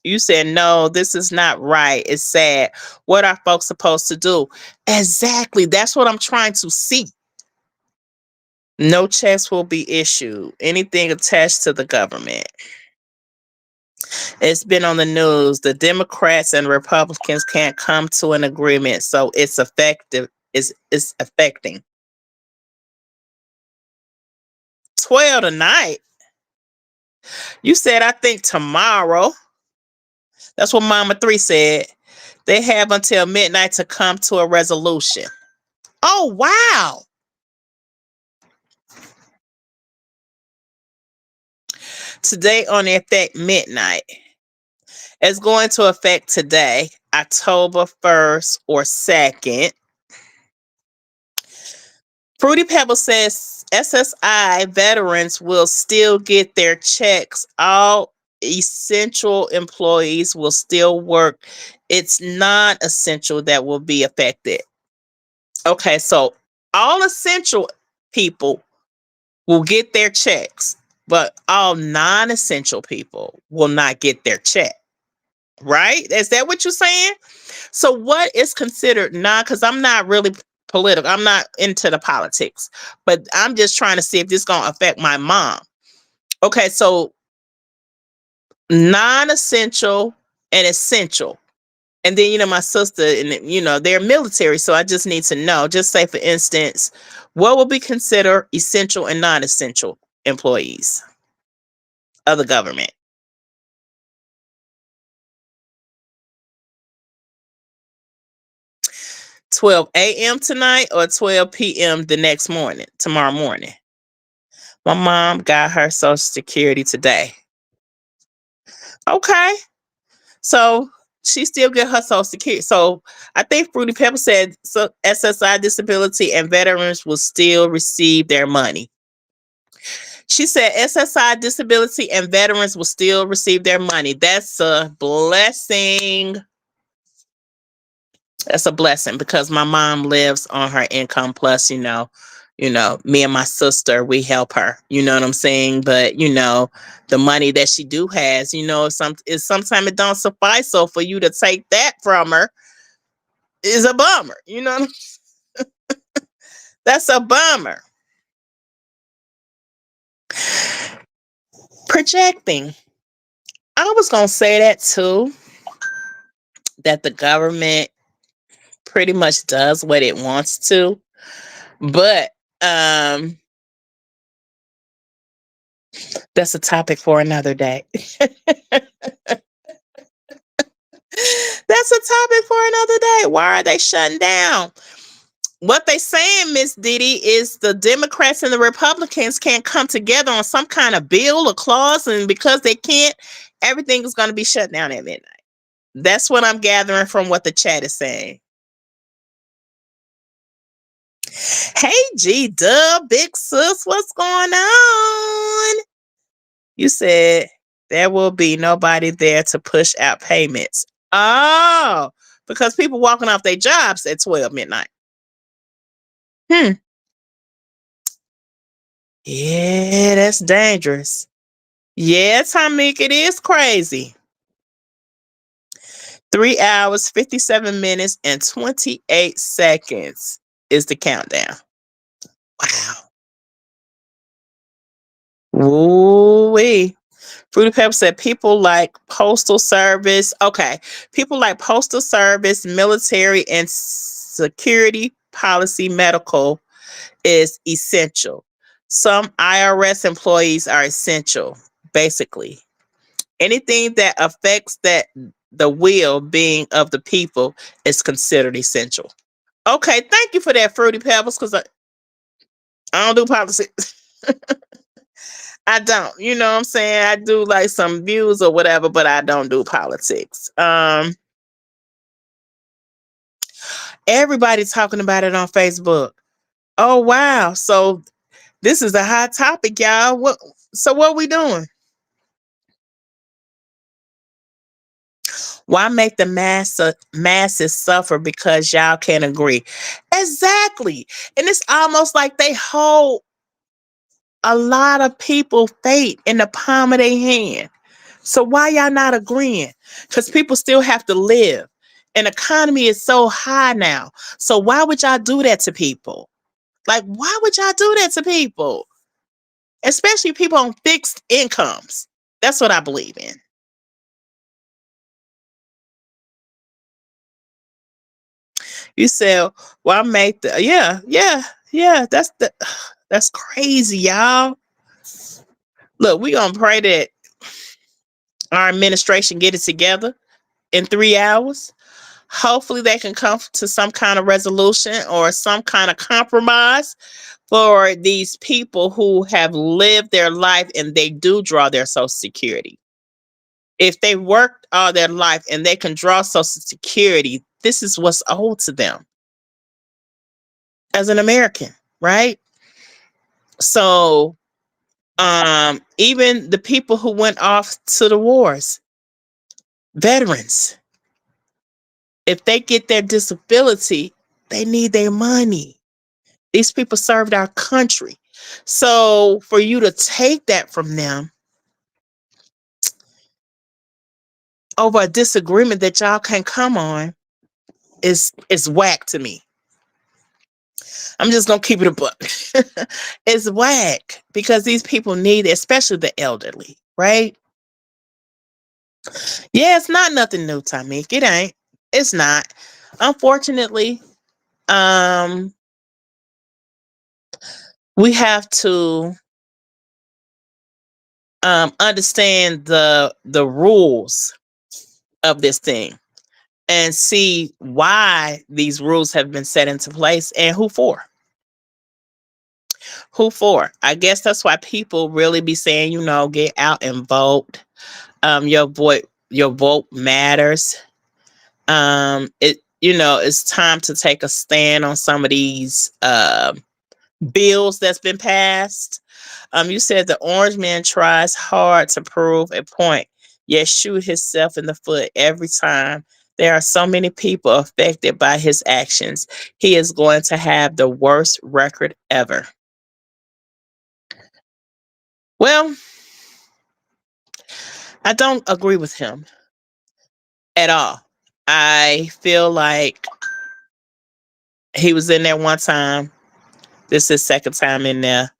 Speaker 2: You said no, this is not right. It's sad. What are folks supposed to do? Exactly. That's what I'm trying to see. No checks will be issued. Anything attached to the government. It's been on the news. The Democrats and Republicans can't come to an agreement, so it's effective. It's affecting. 12 tonight. You said I think tomorrow. That's what Mama 3 said. They have until midnight to come to a resolution. Oh wow. Today on effect midnight. It's going to affect today, October 1st or 2nd. Fruity Pebble says SSI veterans will still get their checks. All essential employees will still work. It's non-essential that will be affected. Okay, so all essential people will get their checks, but all non-essential people will not get their check. Right? Is that what you're saying? So what is considered non, because I'm not really political. I'm not into the politics, but I'm just trying to see if this is going to affect my mom. Okay, so non-essential and essential. And then, my sister and, they're military. So I just need to know, just say, for instance, what will be considered essential and non-essential employees of the government? 12 a.m. tonight or 12 p.m. the next morning, tomorrow morning? My mom got her Social Security today. Okay. So she still get her Social Security. So I think Fruity Pebble said so SSI disability and veterans will still receive their money. She said SSI disability and veterans will still receive their money. That's a blessing. That's a blessing because my mom lives on her income plus, me and my sister, we help her. You know what I'm saying? But the money that she do has, sometimes it don't suffice. So for you to take that from her is a bummer. That's a bummer. Projecting. I was gonna say that too. That the government pretty much does what it wants to. But that's a topic for another day. That's a topic for another day. Why are they shutting down? what they saying, Miss Diddy, is the Democrats and the Republicans can't come together on some kind of bill or clause, and because they can't, everything is going to be shut down at midnight. That's what I'm gathering from what the chat is saying. Hey, G Dub, big sis, what's going on? You said there will be nobody there to push out payments. Oh, because people walking off their jobs at 12 midnight. Yeah, that's dangerous. Yeah, Tamik, it is crazy. 3 hours, 57 minutes, and 28 seconds is the countdown. Wow. Woo-wee. Fruity Pepper said people like postal service. Okay. People like postal service, military, and security policy medical is essential. Some IRS employees are essential, basically. Anything that affects the well-being of the people is considered essential. Okay, thank you for that, Fruity Pebbles, because I don't do politics. I don't. You know what I'm saying? I do like some views or whatever, but I don't do politics. Everybody's talking about it on Facebook. Oh wow. So this is a hot topic, y'all. What we doing? Why make the masses suffer because y'all can't agree? Exactly. And it's almost like they hold a lot of people fate in the palm of their hand. So why y'all not agreeing? Because people still have to live. And economy is so high now. So why would y'all do that to people? Like, why would y'all do that to people? Especially people on fixed incomes. That's what I believe in. You said, well, I make the yeah. That's crazy, y'all. Look, we gonna pray that our administration get it together in 3 hours. Hopefully they can come to some kind of resolution or some kind of compromise for these people who have lived their life and they do draw their Social Security. If they worked all their life and they can draw Social Security, this is what's owed to them as an American, right? So even the people who went off to the wars, veterans, if they get their disability, they need their money. These people served our country. So for you to take that from them over a disagreement that y'all can't come on is whack to me. I'm just gonna keep it a buck. It's whack because these people need it, especially the elderly, right? Yeah, it's not nothing new, Tamik. It ain't. It's not. Unfortunately, we have to understand the rules of this thing and see why these rules have been set into place and who for. Who for? I guess that's why people really be saying, get out and vote. Your vote matters. It's time to take a stand on some of these bills that's been passed. You said the orange man tries hard to prove a point, yet shoot himself in the foot every time. There are so many people affected by his actions. He is going to have the worst record ever. Well, I don't agree with him at all. I feel like he was in there one time. This is his second time in there.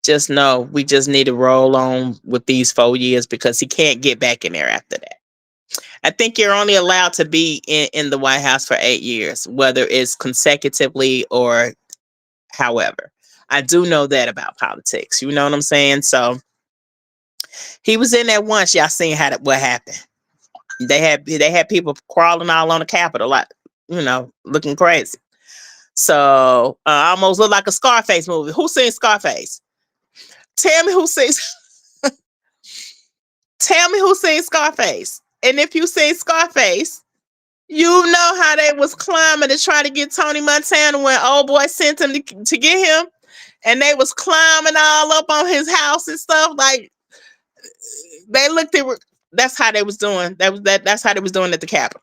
Speaker 2: Just know we just need to roll on with these 4 years because he can't get back in there after that. I think you're only allowed to be in the White House for 8 years, whether it's consecutively or however. I do know that about politics. You know what I'm saying? So he was in there once. Y'all seen what happened. They had people crawling all on the Capitol, like, looking crazy. So almost look like a Scarface movie. Who seen Scarface? Tell me who seen. Tell me who seen Scarface. And if you seen Scarface, you know how they was climbing to try to get Tony Montana when old boy sent him to get him, and they was climbing all up on his house and stuff. Like they looked at. That's how they was doing. That's how they was doing at the Capitol.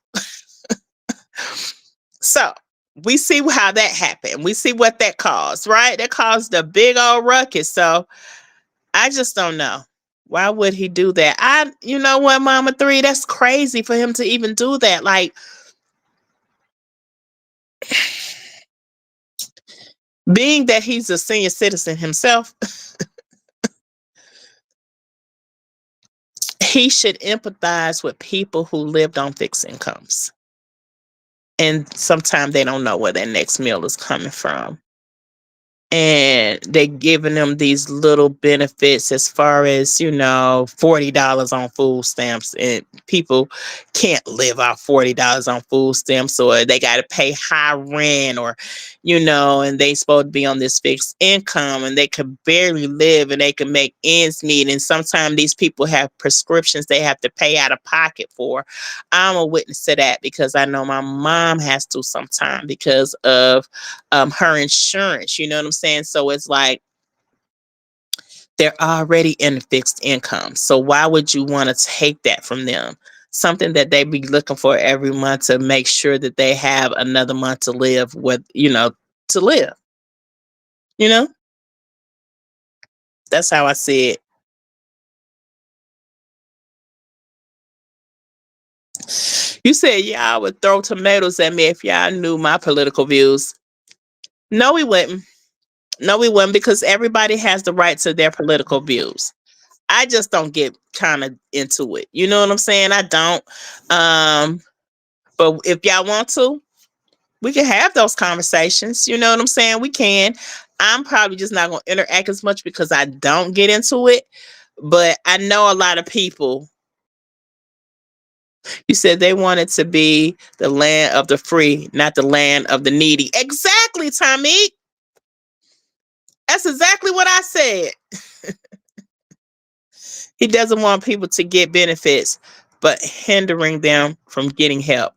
Speaker 2: So we see how that happened. We see what that caused, right? That caused a big old ruckus. So I just don't know. Why would he do that? You know what, Mama 3, that's crazy for him to even do that. Like, being that he's a senior citizen himself, he should empathize with people who lived on fixed incomes. And sometimes they don't know where their next meal is coming from. And they're giving them these little benefits as far as, $40 on food stamps. And people can't live off $40 on food stamps, or they got to pay high rent, or, and they supposed to be on this fixed income, and they could barely live, and they can make ends meet. And sometimes these people have prescriptions they have to pay out of pocket for. I'm a witness to that because I know my mom has to sometimes because of her insurance. You know what I'm saying? So it's like they're already in fixed income. So why would you want to take that from them? Something that they be looking for every month to make sure that they have another month to live with, to live. That's how I see it. You said y'all would throw tomatoes at me if y'all knew my political views. No, we wouldn't. No, we wouldn't, because everybody has the right to their political views. I just don't get kind of into it. You know what I'm saying? I don't. But if y'all want to, we can have those conversations. You know what I'm saying? We can. I'm probably just not going to interact as much because I don't get into it. But I know a lot of people. You said they wanted to be the land of the free, not the land of the needy. Exactly, Tommy. That's exactly what I said. He doesn't want people to get benefits, but hindering them from getting help.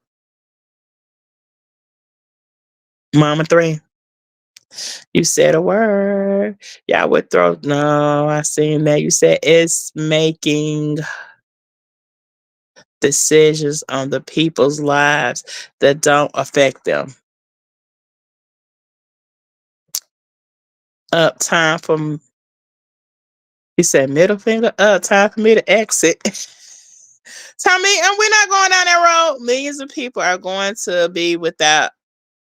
Speaker 2: Mama 3, you said a word. Y'all would throw. No, I seen that. You said it's making decisions on the people's lives that don't affect them. Up time from. He said middle finger up. Time for me to exit. Tommy, and we're not going down that road. Millions of people are going to be without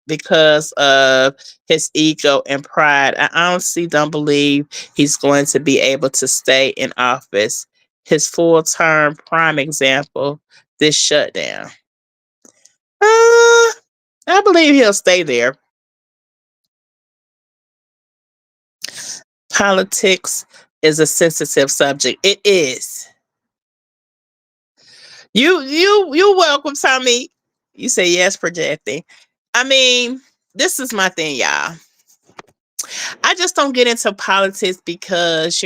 Speaker 2: because of his ego and pride. I honestly don't believe he's going to be able to stay in office. His full-term prime example, this shutdown. I believe he'll stay there. Politics is a sensitive subject. It is. You welcome, Tommy. You say yes, projecting. I mean, this is my thing, y'all. I just don't get into politics because,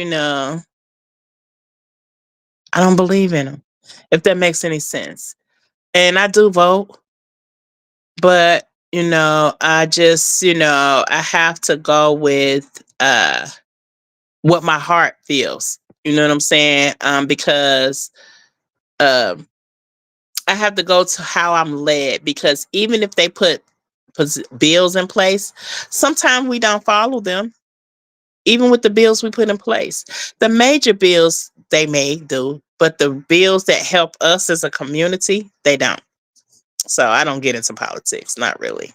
Speaker 2: I don't believe in them, if that makes any sense. And I do vote, but, I just, I have to go with what my heart feels. You know what I'm saying? Because um, I have to go to how I'm led, because even if they put bills in place, sometimes we don't follow them. Even with the bills we put in place, the major bills they may do, but the bills that help us as a community, they don't. So I don't get into politics, not really.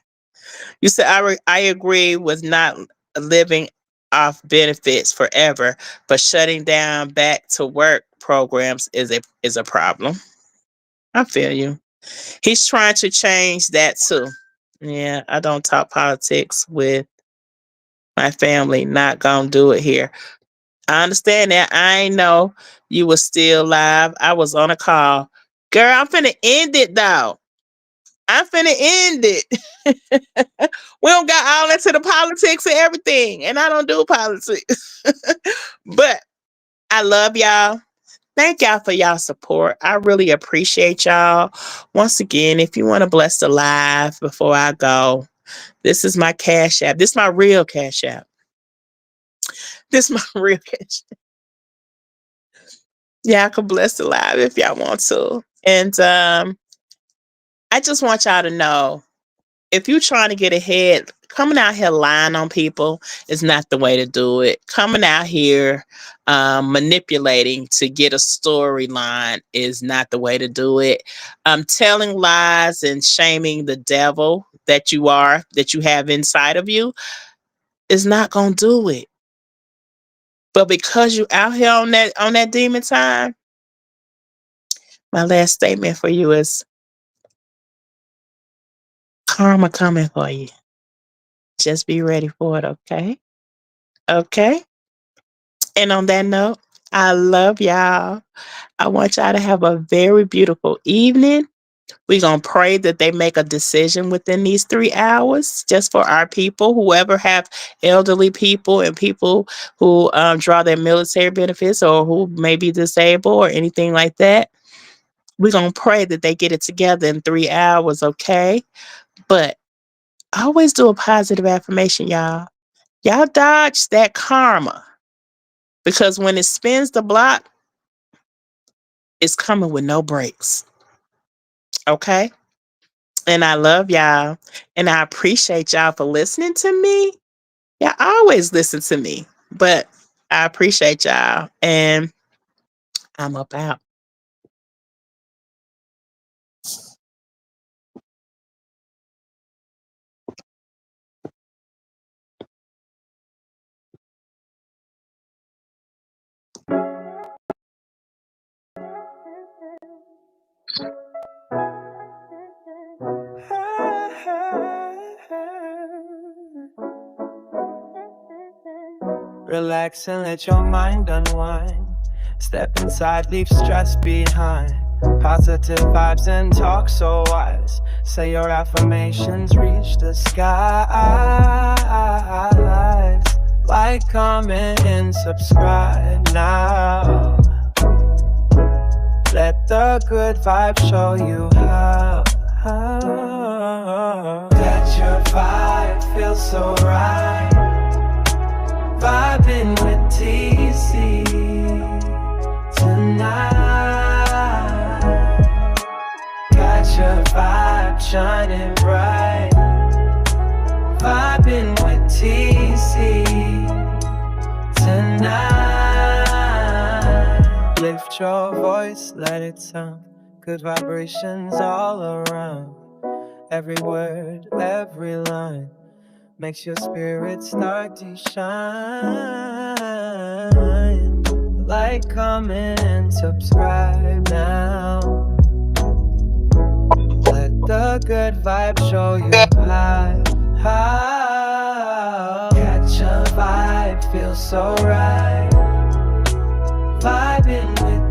Speaker 2: You said I agree with not living off benefits forever, but shutting down back to work programs is a problem. I feel you. He's trying to change that too. Yeah, I don't talk politics with my family. Not gonna do it here. I understand that. I ain't know you was still live. I was on a call. Girl, I'm finna end it though. I'm finna end it. We don't got all into the politics and everything, and I don't do politics. But I love y'all. Thank y'all for y'all support. I really appreciate y'all. Once again, if you want to bless the live before I go, this is my Cash App. This is my real Cash App. This is my real Cash App. Y'all can bless the live if y'all want to. And I just want y'all to know, if you're trying to get ahead, coming out here lying on people is not the way to do it. Coming out here manipulating to get a storyline is not the way to do it. Telling lies and shaming the devil that you have inside of you is not going to do it. But because you out here on that demon time, my last statement for you is karma coming for you. Just be ready for it, okay? Okay? And on that note, I love y'all. I want y'all to have a very beautiful evening. We're going to pray that they make a decision within these 3 hours just for our people, whoever have elderly people and people who draw their military benefits or who may be disabled or anything like that. We're going to pray that they get it together in 3 hours, okay? But always do a positive affirmation, y'all. Y'all dodge that karma, because when it spins the block, it's coming with no brakes. Okay? And I love y'all. And I appreciate y'all for listening to me. Y'all always listen to me. But I appreciate y'all. And I'm up out.
Speaker 1: Relax and let your mind unwind. Step inside, leave stress behind. Positive vibes and talk so wise. Say your affirmations, reach the skies. Like, comment, and subscribe now. Let the good vibe show you how. That your vibe feels so right. Vibing with TC tonight. Got your vibe shining bright. Vibing with TC tonight. Lift your voice, let it sound. Good vibrations all around. Every word, every line makes your spirit start to shine. Like, comment, and subscribe now. Let the good vibe show you how. Catch a vibe, feel so right. Vibing with